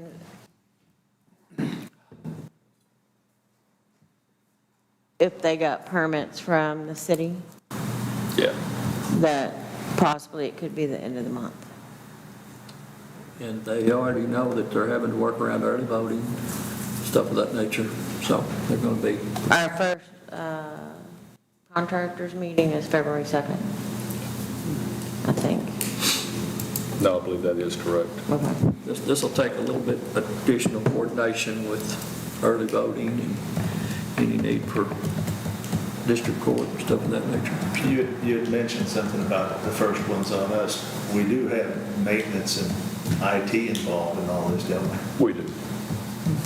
if they got permits from the city, Yeah. that possibly it could be the end of the month. And they already know that they're having to work around early voting, stuff of that nature. So they're going to be. Our first contractors meeting is February 2nd, I think. No, I believe that is correct. Okay. This will take a little bit additional coordination with early voting and any need for district court and stuff of that nature. You had mentioned something about the first one's on us. We do have maintenance and IT involved in all this, don't we? We do.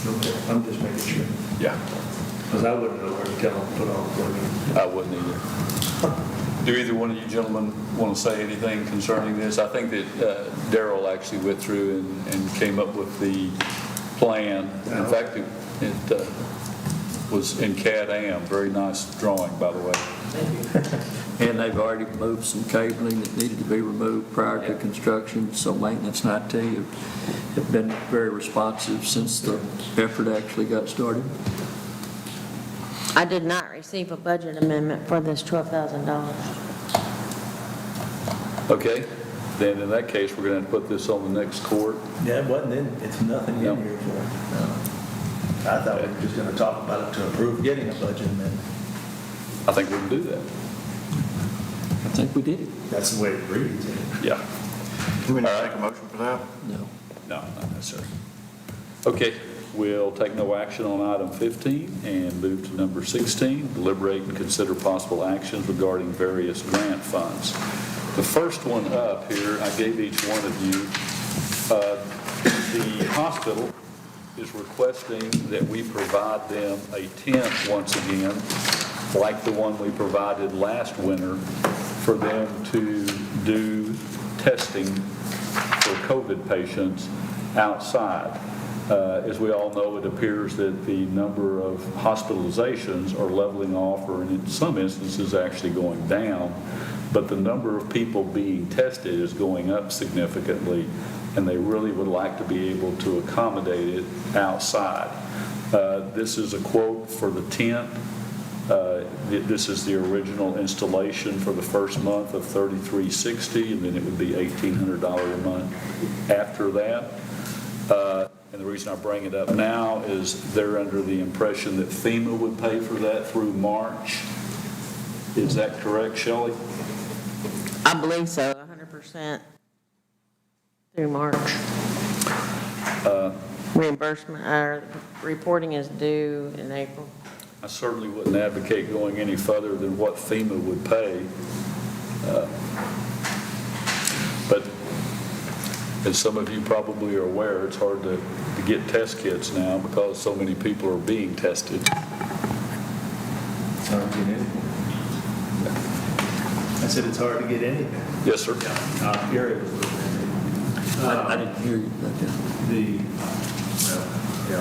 Okay. I'm just making sure, Yeah. because I wouldn't know where to tell them to put on equipment. I wouldn't either. Do either one of you gentlemen want to say anything concerning this? I think that Darrell actually went through and came up with the plan. In fact, it was in CAD-AM. Very nice drawing, by the way. And they've already moved some cabling that needed to be removed prior to construction, so maintenance and IT have been very responsive since the effort actually got started. I did not receive a budget amendment for this $12,000. Okay, then in that case, we're going to put this on the next court. Yeah, it wasn't in, it's nothing in No. here for it. I thought we were just going to talk about it to approve getting a budget amendment. I think we can do that. I think we did it. That's the way it reads. Yeah. Do we need to make a motion for that? No. No, not necessarily. Okay, we'll take no action on item 15 and move to number 16, deliberate and consider possible actions regarding various grant funds. The first one up here, I gave each one of you. The hospital is requesting that we provide them a tent once again, like the one we provided last winter, for them to do testing for COVID patients outside. As we all know, it appears that the number of hospitalizations are leveling off, or in some instances actually going down, but the number of people being tested is going up significantly, and they really would like to be able to accommodate it outside. This is a quote for the tent. This is the original installation for the first month of $33.60, and then it would be $1,800 a month after that. And the reason I bring it up now is they're under the impression that FEMA would pay for that through March. Is that correct, Shelley? I believe so, 100% through March. Reimbursement, or reporting is due in April. I certainly wouldn't advocate going any further than what FEMA would pay. But as some of you probably are aware, it's hard to get test kits now because so many people are being tested. I said it's hard to get anything. Yes, sir. Gary, I didn't hear you.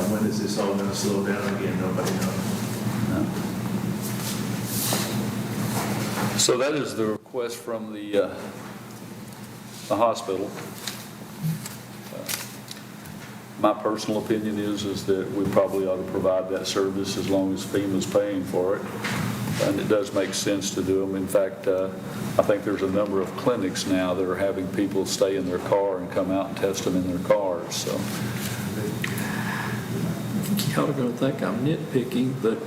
when is this all going to slow down again? Nobody knows. So that is the request from the hospital. My personal opinion is that we probably ought to provide that service as long as FEMA's paying for it. And it does make sense to do them. In fact, I think there's a number of clinics now that are having people stay in their car and come out and test them in their cars. So Y'all are going to think I'm nitpicking, but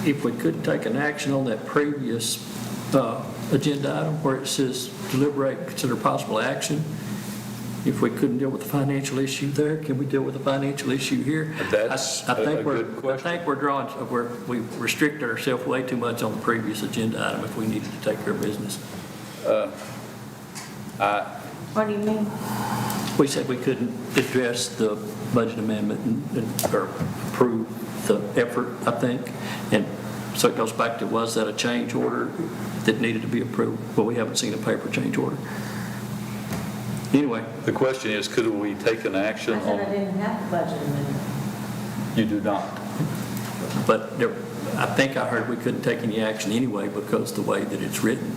if we could take an action on that previous agenda item where it says deliberate and consider possible action, if we couldn't deal with the financial issue there, can we deal with the financial issue here? That's a good question. I think we restrict ourselves way too much on the previous agenda item if we needed to take care of business. What do you mean? We said we couldn't address the budget amendment or approve the effort, I think. And so it goes back to, was that a change order that needed to be approved? Well, we haven't seen a paper change order. Anyway. The question is, could we take an action I said I on? didn't have the budget amendment. You do not. But I think I heard we couldn't take any action anyway because the way that it's written.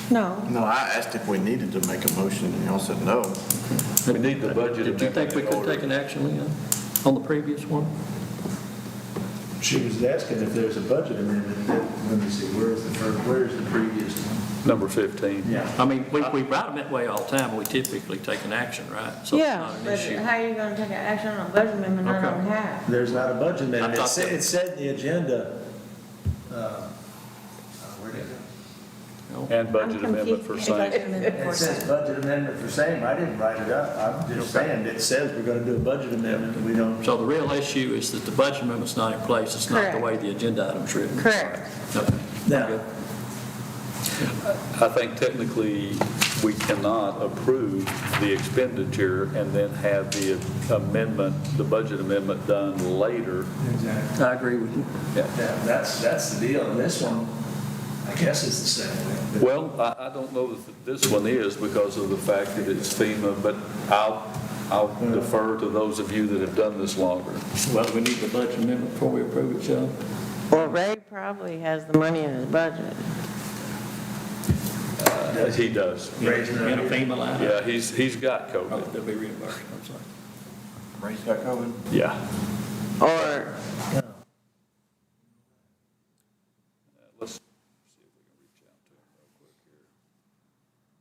No. No, I asked if we needed to make a motion, and y'all said no. We need the budget Did you think we amendment in could order. take an action, Leon, on the previous one? She was asking if there's a budget amendment. Let me see, where's the previous one? Number 15. Yeah. I mean, we write them that way all the time, and we typically take an action, right? So it's Yeah, not an but issue. how are you going to take an action on a budget amendment I Okay. don't have? There's not a budget amendment. I thought It said in the agenda, where'd it go? And budget amendment for same. It says budget amendment for same. I didn't write it up. I'm just saying, it says we're going to do a budget amendment, and we don't. So the real issue is that the budget amendment's not in place, it's not the Correct. way the agenda item's written. Correct. Okay. Now, I think technically we cannot approve the expenditure and then have the amendment, the budget amendment done later. exactly. I agree with you. Yeah, that's the deal. And this one, I guess it's the same way. Well, I don't know that this one is because of the fact that it's FEMA, but I'll defer to those of you that have done this longer. Well, we need the budget amendment before we approve it, Shelley. Well, Ray probably has the money in his budget. He does. Raising In a it. FEMA line? Yeah, he's got Oh, COVID. they'll be reimbursed, I'm sorry. Ray's got COVID. Yeah. Or, Let's see if we can reach out to him real quick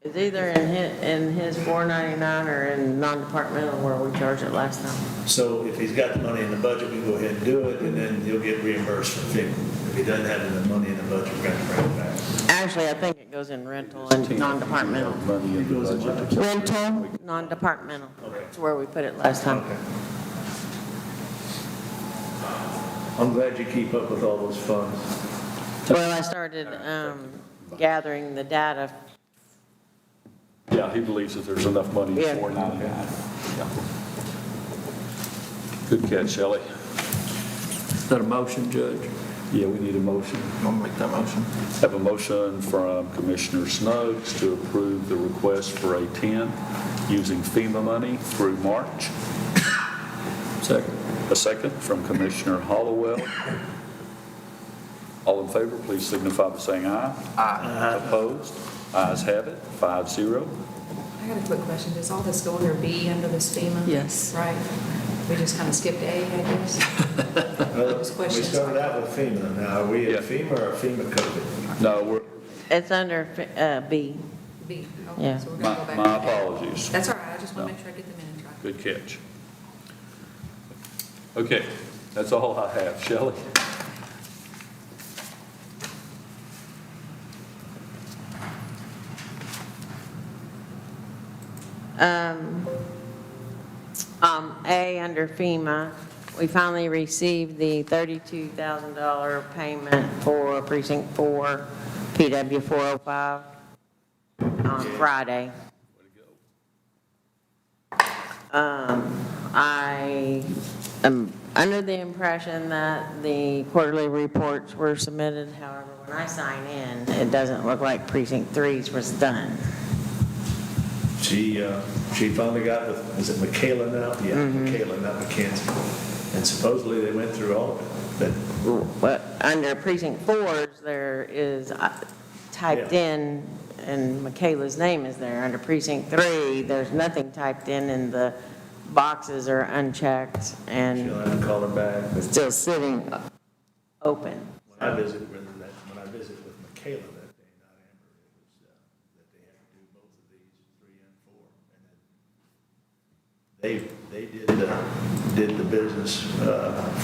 here. is It's either in his 499 or in non-departmental where we charged it last time. So if he's got the money in the budget, we go ahead and do it, and then he'll get reimbursed from FEMA. If he doesn't have the money in the budget, we're going to bring it back. Actually, I think it goes in rental and non-departmental. Money in the budget. Rental, non-departmental. That's where we put it last time. Okay. I'm glad you keep up with all those funds. Well, I started gathering the data. Yeah, he believes that there's enough money Yeah. for 99. Yeah. Good catch, Shelley. Is that a motion, Judge? Yeah, we need a motion. I'll make that motion. Have a motion from Commissioner Snuggs to approve the request for a 10 using FEMA money through March. Second. A second from Commissioner Hollowell. All in favor, please signify by saying aye. Aye. Opposed? Ayes have it, 5-0. I got a quick question. Does all this go under B under this FEMA? Yes. Right? We just kind of skipped A, I guess? Those We questions. started out with FEMA. Now, are we Yeah. at FEMA or FEMA COVID? No, It's under B. B, Yeah. okay, so we're going to go back. my to A. apologies. That's all right. I just want to make sure I get the minutes right. Good catch. Okay, that's all I have. Shelley? A, under FEMA, we finally received the $32,000 payment for Precinct 4, PW 405, on Friday. I am under the impression that the quarterly reports were submitted. However, when I sign in, it doesn't look like Precinct 3's was done. She finally got with, is it Michaela now? Yeah, Michaela, not Mackenzie. And supposedly they went through all of it, but But under Precinct 4's, there is typed in, and Michaela's name is there. Under Precinct 3, there's nothing typed in the boxes are unchecked, she'll and have to call her back. it's still sitting open. When I visit with Michaela that day, not Amber, it was that they had to do both of these, 3 and 4. And then they did the business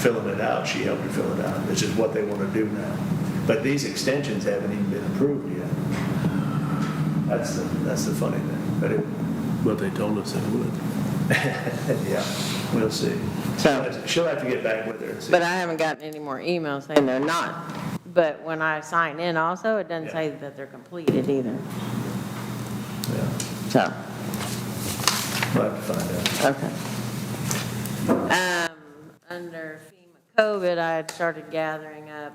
filling it out. She helped her fill it out, which is what they want to do now. But these extensions haven't even been approved yet. That's the funny thing. But they told us they would. Yeah, we'll see. So- She'll have to get back with her and see. But I haven't gotten any more emails saying they're not. But when I sign in also, it doesn't say that they're completed either. Yeah, So, we'll have to find out. okay. Under FEMA COVID, I had started gathering up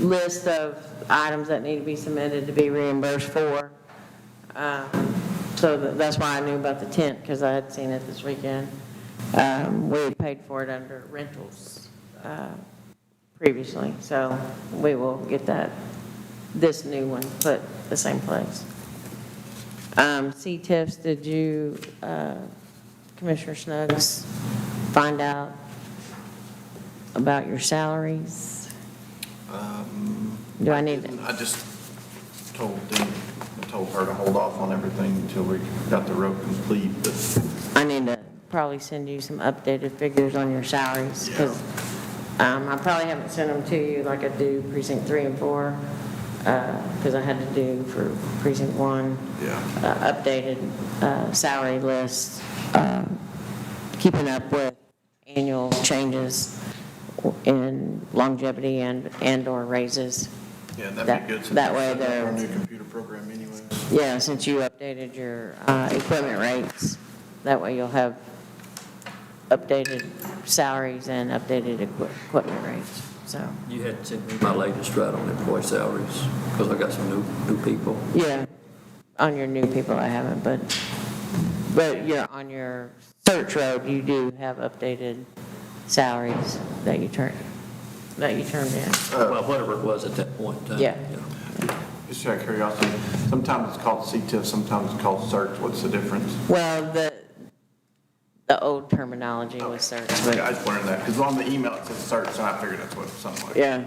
list of items that need to be submitted to be reimbursed for. So that's why I knew about the tent, because I had seen it this weekend. We had paid for it under rentals previously, so we will get this new one put the same place. CTIFs, did you, Commissioner Snuggs, find out about your salaries? Do I need to? I just told her to hold off on everything until we got the road complete, but I need to probably send you some updated figures on your salaries, because I probably haven't sent them to you like I do Precinct 3 and 4, because I had to do for Precinct 1, updated salary list, keeping up with annual changes in longevity and/or raises. yeah, that'd be good. since That way we set up they're- our new computer program anyways. Yeah, since you updated your equipment rates, that way you'll have updated salaries and updated equipment rates, so. You had sent me my latest right on employee salaries, because I got some new people. Yeah, on your new people I haven't, but you're on your search road, you do have updated salaries that you turned in. Well, whatever it was at that point in time. Yeah. Just out of curiosity, sometimes it's called CTIF, sometimes it's called search. What's the difference? Well, the old terminology was search, I but, just learned that, because on the email it says search, and I figured that's what it sounded like. yeah.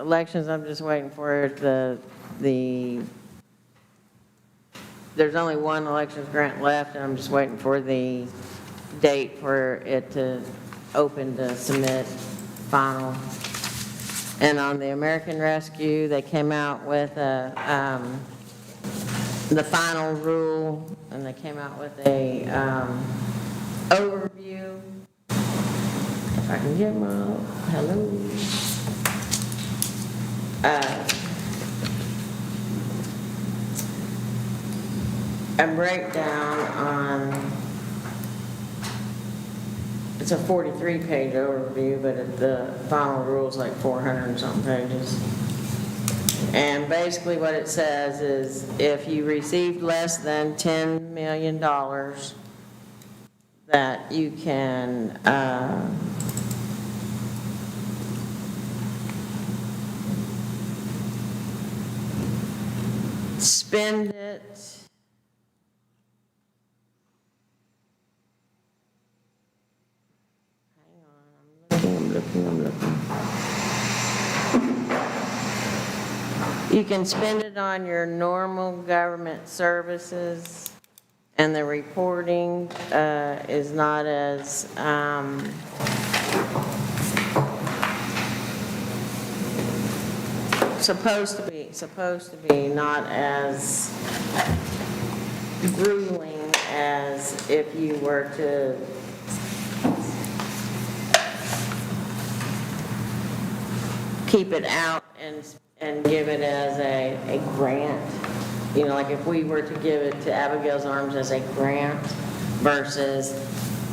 Elections, I'm just waiting for the there's only one elections grant left, and I'm just waiting for the date for it to open to submit final. And on the American Rescue, they came out with the final rule, and they came out with a overview. If I can get my, hello. A breakdown on, it's a 43-page overview, but the final rule is like 400 and something pages. And basically what it says is if you received less than $10 million, that you can spend it. I'm looking. You can spend it on your normal government services, and the reporting is not as supposed to be not as grueling as if you were to keep it out and give it as a grant. You know, like if we were to give it to Abigail's Arms as a grant versus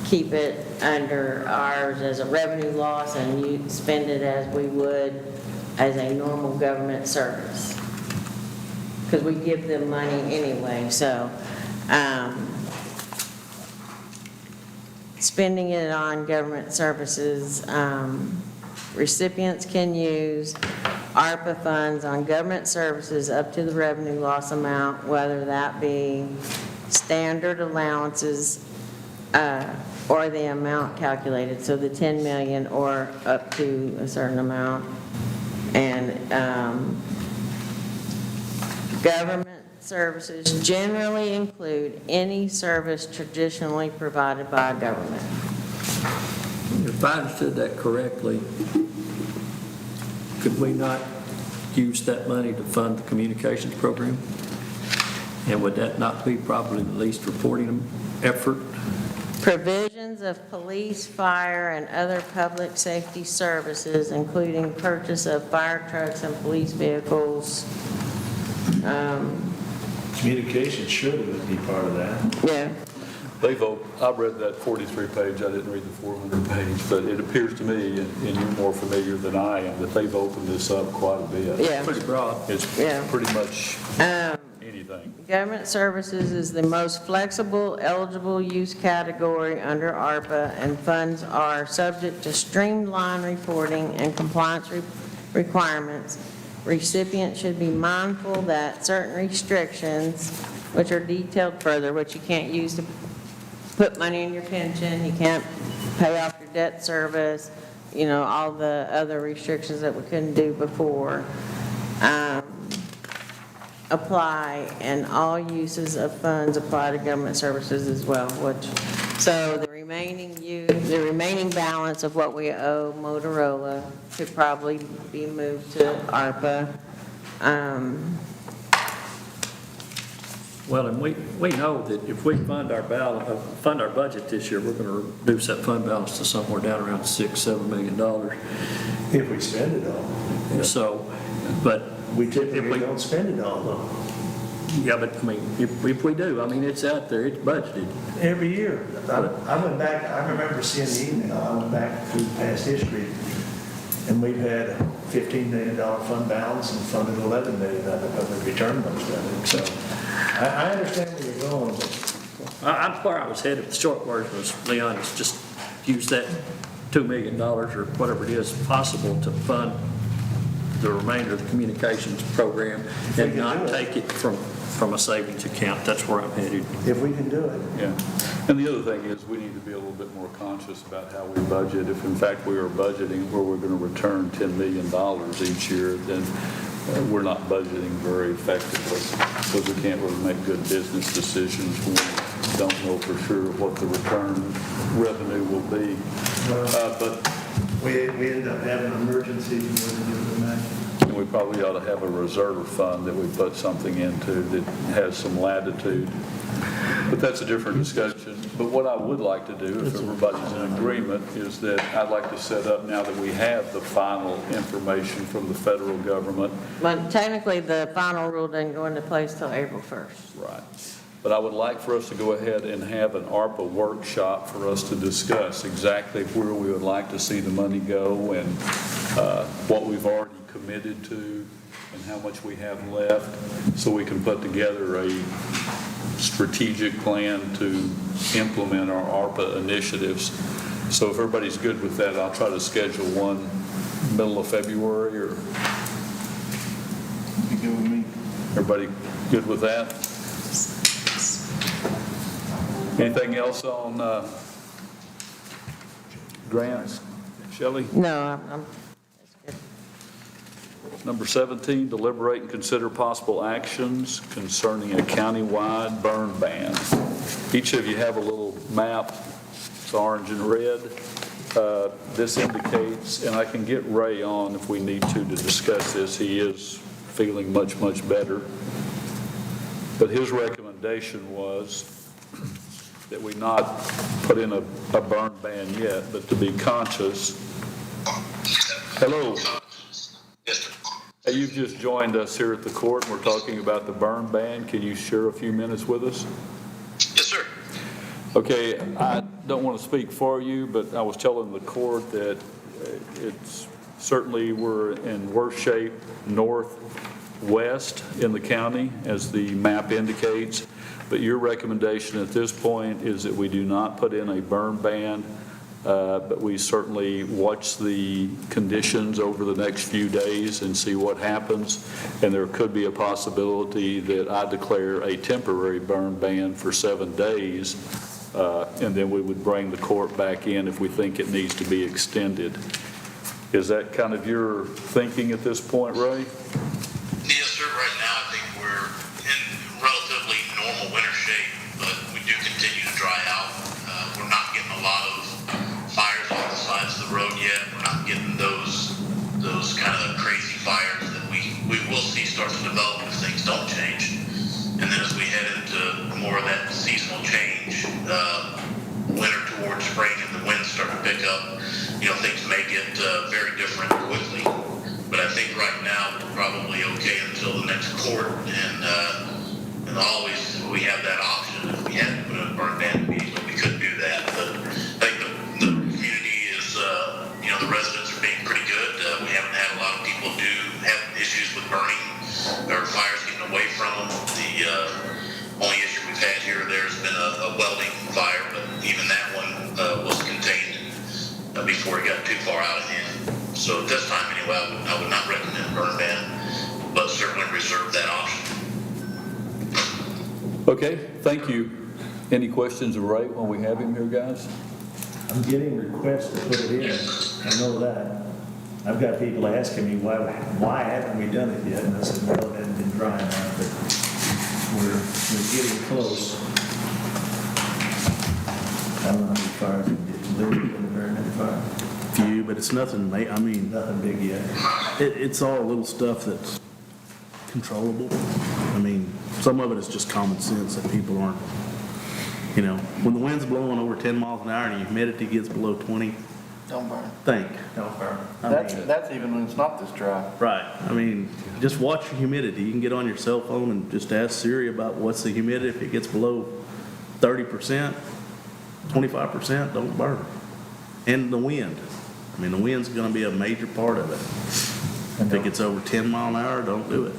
keep it under ours as a revenue loss and you spend it as we would as a normal government service. Because we give them money anyway, so spending it on government services, recipients can use ARPA funds on government services up to the revenue loss amount, whether that be standard allowances or the amount calculated, so the 10 million or up to a certain amount. And government services generally include any service traditionally provided by a government. If I understood that correctly, could we not use that money to fund the communications program? And would that not be probably the least reporting effort? Provisions of police, fire, and other public safety services, including purchase of fire trucks and police vehicles. Communication should be part of that. Yeah. I read that 43-page, I didn't read the 400-page, but it appears to me, and you're more familiar than I am, that they've opened this up quite a bit. Yeah. Pretty broad. It's pretty much anything. Government services is the most flexible eligible use category under ARPA, and funds are subject to streamlined reporting and compliance requirements. Recipients should be mindful that certain restrictions, which are detailed further, which you can't use to put money in your pension, you can't pay off your debt service, you know, all the other restrictions that we couldn't do before, apply, and all uses of funds apply to government services as well, so the remaining balance of what we owe Motorola could probably be moved to ARPA. Well, and we know that if we fund our budget this year, we're going to reduce that fund balance to somewhere down around $6-7 million. If we spend it all. So, but We typically don't spend it all, though. yeah, but I mean, if we do, I mean, it's out there, it's budgeted. Every year. I went back, I remember seeing the email, I went back through past history, and we've had a $15 million fund balance and funded $11 million of it, but we returned most of it. So I understand where you're going, but I'm where I was headed. The short version was, Leon, is just use that $2 million or whatever it is possible to fund the remainder of the communications program and not take it from a savings account. That's where I'm headed. if we can do it. Yeah. And the other thing is we need to be a little bit more conscious about how we budget. If in fact we are budgeting where we're going to return $10 million each year, then we're not budgeting very effectively because we can't really make good business decisions when we don't know for sure what the return revenue will be. But We end up having emergencies more than you would imagine. and we probably ought to have a reserve fund that we put something into that has some latitude. But that's a different discussion. But what I would like to do, if everybody's in agreement, is that I'd like to set up, now that we have the final information from the federal government. But technically, the final rule doesn't go into place till April 1st. Right. But I would like for us to go ahead and have an ARPA workshop for us to discuss exactly where we would like to see the money go and what we've already committed to and how much we have left, so we can put together a strategic plan to implement our ARPA initiatives. So if everybody's good with that, I'll try to schedule one middle of February, or Be good with me. everybody good with that? Anything else on grants? Shelley? No, that's good. Number 17, deliberate and consider possible actions concerning a countywide burn ban. Each of you have a little map. It's orange and red. This indicates, and I can get Ray on if we need to discuss this. He is feeling much, much better. But his recommendation was that we not put in a burn ban yet, but to be conscious. Hello. Hey, you've just joined us here at the court, and we're talking about the burn ban. Can you share a few minutes with us? Yes, sir. Okay, I don't want to speak for you, but I was telling the court that it's certainly we're in worse shape northwest in the county, as the map indicates. But your recommendation at this point is that we do not put in a burn ban, but we certainly watch the conditions over the next few days and see what happens. And there could be a possibility that I declare a temporary burn ban for 7 days, and then we would bring the court back in if we think it needs to be extended. Is that kind of your thinking at this point, Ray? Yes, sir. Right now, I think we're in relatively normal winter shape, but we do continue to dry out. We're not getting a lot of fires off the sides of the road yet. We're not getting those kind of crazy fires that we will see start to develop if things don't change. And then as we head into more of that seasonal change, winter towards spring, and the winds start to pick up, things may get very different quickly. But I think right now we're probably okay until the next court, and always we have that option. If we had to put a burn ban immediately, we could do that. But I think the community is, the residents are being pretty good. We haven't had a lot of people have issues with burning or fires getting away from them. The only issue we've had here or there has been a welding fire, but even that one was contained before it got too far out of hand. So at this time anyway, I would not recommend burn ban, but certainly reserve that option. Okay, thank you. Any questions of Ray while we have him here, guys? I'm getting requests to put it in. I know that. I've got people asking me, why haven't we done it yet? And I said, well, it hasn't been dry enough, but we're getting close. I don't know how many fires we did. There been very many fires. Few, but it's nothing, Nothing big yet. it's all little stuff that's controllable. I mean, some of it is just common sense that people aren't, when the wind's blowing over 10 miles an hour and the humidity gets below 20, Don't burn. Don't burn. That's even when it's not this dry. Right. I mean, just watch your humidity. You can get on your cell phone and just ask Siri about what's the humidity. If it gets below 30%, 25%, don't burn. And the wind. I mean, the wind's going to be a major part of it. If it gets over 10 mile an hour, don't do it.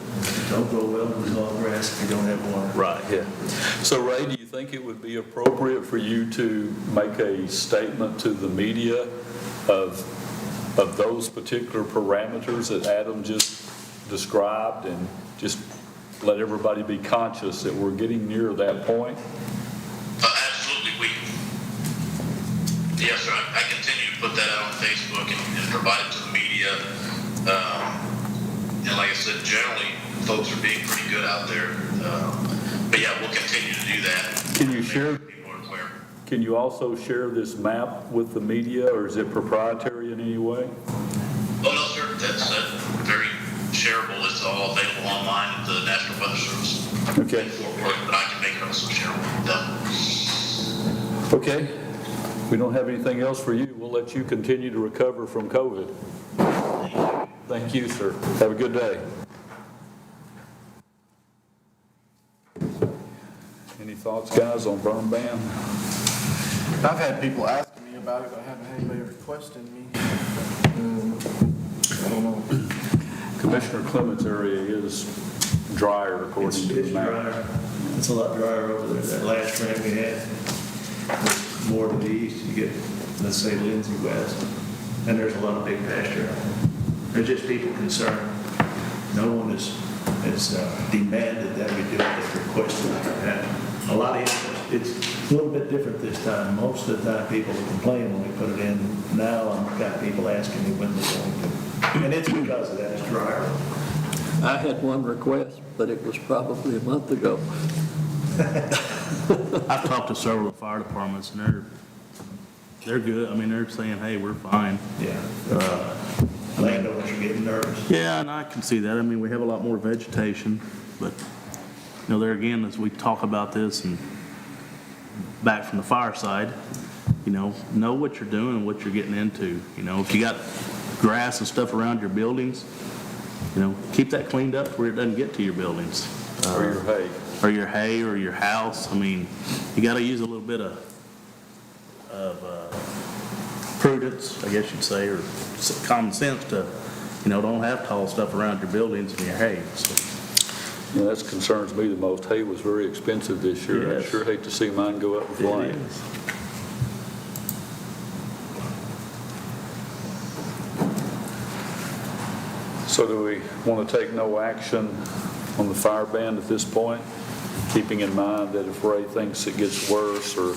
Don't grow well with all grass if you don't have water. Right, yeah. So Ray, do you think it would be appropriate for you to make a statement to the media of those particular parameters that Adam just described, and just let everybody be conscious that we're getting near that point? Absolutely. Yes, sir. I continue to put that out on Facebook and provide it to the media. And like I said, generally, folks are being pretty good out there. But yeah, we'll continue to do that. Can you share, Make sure people are clear. can you also share this map with the media, or is it proprietary in any way? Oh, no, sir, that's very shareable. It's all available online at the National Weather Service. Okay. In Fort Worth, but I can make it also shareable with them. Okay. We don't have anything else for you. We'll let you continue to recover from COVID. Thank you, sir. Have a good day. Any thoughts, guys, on burn ban? I've had people asking me about it, but I haven't had anybody requesting me. I don't know. Commissioner Clement's area is drier according to the It's map. drier. It's a lot drier over there. That last rain we had, was more to the east, you get, let's say, Lindsay West, and there's a lot of big pasture. There's just people concerned. No one has demanded that we do it, they've requested that. A lot of interest. It's a little bit different this time. Most of the time, people complain when we put it in. Now, I've got people asking me when they're going to. And it's because of that, it's drier. I had one request, but it was probably a month ago. I've talked to several of the fire departments, and they're good. I mean, they're saying, hey, we're fine. Yeah. Landowners are getting nervous. Yeah, and I can see that. I mean, we have a lot more vegetation, but, there again, as we talk about this and back from the fireside, know what you're doing and what you're getting into. If you got grass and stuff around your buildings, keep that cleaned up where it doesn't get to your buildings. Or your hay. Or your hay or your house. I mean, you got to use a little bit of prudence, I guess you'd say, or common sense to, don't have tall stuff around your buildings and your hay. So. Yeah, that concerns me the most. Hay was very expensive this year. Yes. I sure hate to see mine go up in flames. So do we want to take no action on the fire ban at this point? Keeping in mind that if Ray thinks it gets worse, or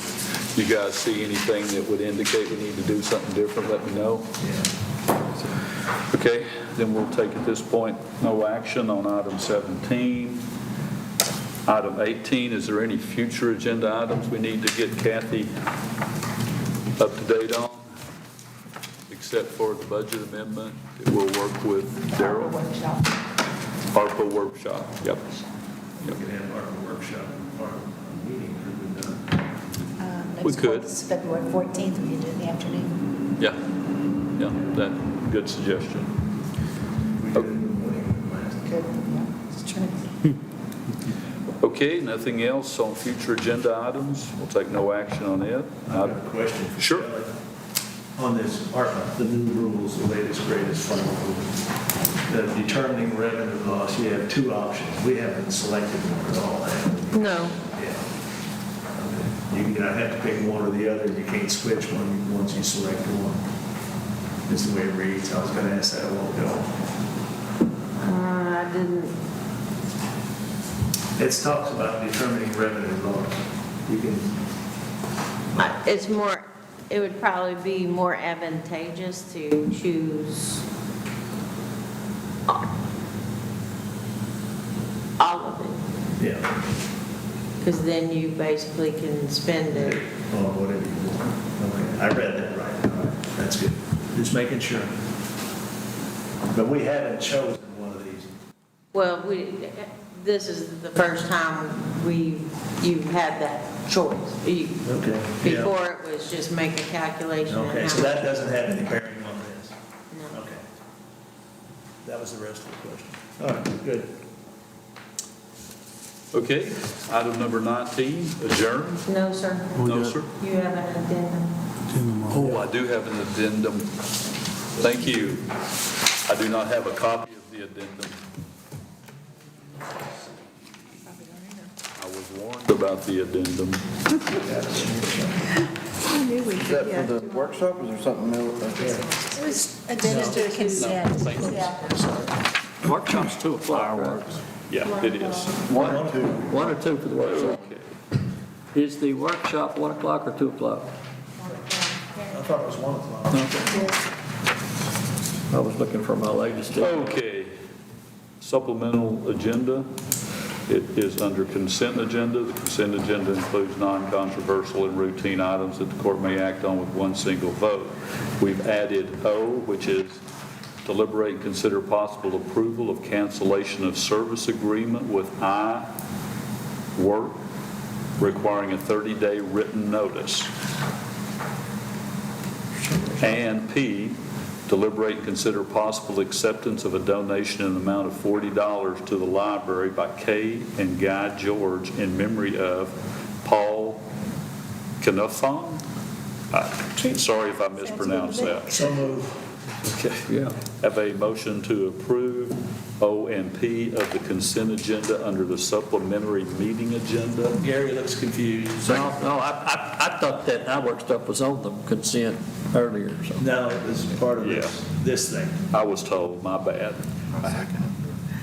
you guys see anything that would indicate we need to do something different, let me know. Okay, then we'll take at this point no action on item 17. Item 18, is there any future agenda items we need to get Kathy up to date on? Except for the budget amendment that we'll work with Darrell. ARPA workshop, yep. We could have our workshop, our meeting, could be done. We could. February 14th, we can do it in the afternoon. Yeah, that, good suggestion. We did it in the morning last. Good, yeah, just trying to. Okay, nothing else on future agenda items? We'll take no action on it. I've got a question for Sure. Shelley. On this ARPA, the new rules, the latest, greatest final rules, the determining revenue loss, you have two options. We haven't selected one at all, have we? No. Yeah. Okay. You have to pick one or the other. You can't switch one once you select one. Is the way it reads. I was going to ask that a while ago. I didn't. It talks about determining revenue loss. You can. It's more, it would probably be more advantageous to choose all of it, Yeah. because then you basically can spend it. Or whatever you want. Okay, I read that right. All right. That's good. Just making sure. But we haven't chosen one of these. Well, this is the first time you've had that choice. Okay. Yeah. Before it was just make a calculation. and Okay, how so that much- doesn't have any bearing on this? No. Okay. That was the rest of the question. All right, good. Okay, item number 19, adjourn. No, sir. No, sir. You have an addendum. Oh, I do have an addendum. Thank you. I do not have a copy of the addendum. I was warned about the addendum. I knew we Is that for the workshop, or is there something else? It was addendum to the consent. Yeah. Workshop's 2 o'clock, right? Yeah, it is. 1 or 2? 1 or 2 for the workshop. Okay. Is the workshop 1 o'clock or 2 o'clock? I thought it was 1 o'clock. I was looking for my latest. Okay. Supplemental agenda, it is under consent agenda. The consent agenda includes non-controversial and routine items that the court may act on with one single vote. We've added O, which is deliberate and consider possible approval of cancellation of service agreement with I-Work requiring a 30-day written notice. And P, deliberate and consider possible acceptance of a donation in the amount of $40 to the library by Kay and Guy George in memory of Paul Knuffon. Sorry if I mispronounced that. So moved. Okay. Yeah. Have a motion to approve O and P of the consent agenda under the supplementary meeting agenda. Gary looks confused. No, I thought that I-Work stuff was on the consent earlier, so. No, this is part of this thing. I was told, my bad.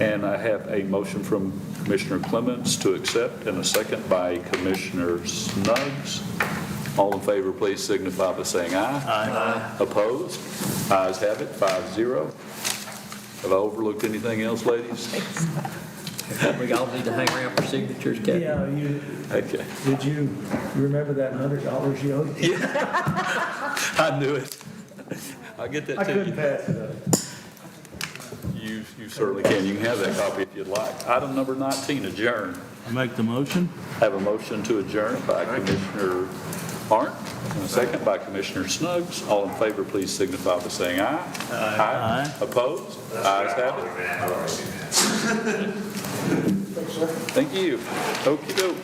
And I have a motion from Commissioner Clements to accept and a second by Commissioner Snuggs. All in favor, please signify by saying aye. Aye. Opposed? Ayes have it, 5-0. Have I overlooked anything else, ladies? We all need to hang around for signatures, Kathy. Yeah, Okay. did you remember that $100 you owed? I knew it. I'll get that I to couldn't you. pass it up. You certainly can. You can have that copy if you'd like. Item number 19, adjourn. I make the motion? Have a motion to adjourn by Commissioner Arndt, and a second by Commissioner Snuggs. All in favor, please signify by saying aye. Aye. Opposed? Ayes have it. Thank you. Okey-doke.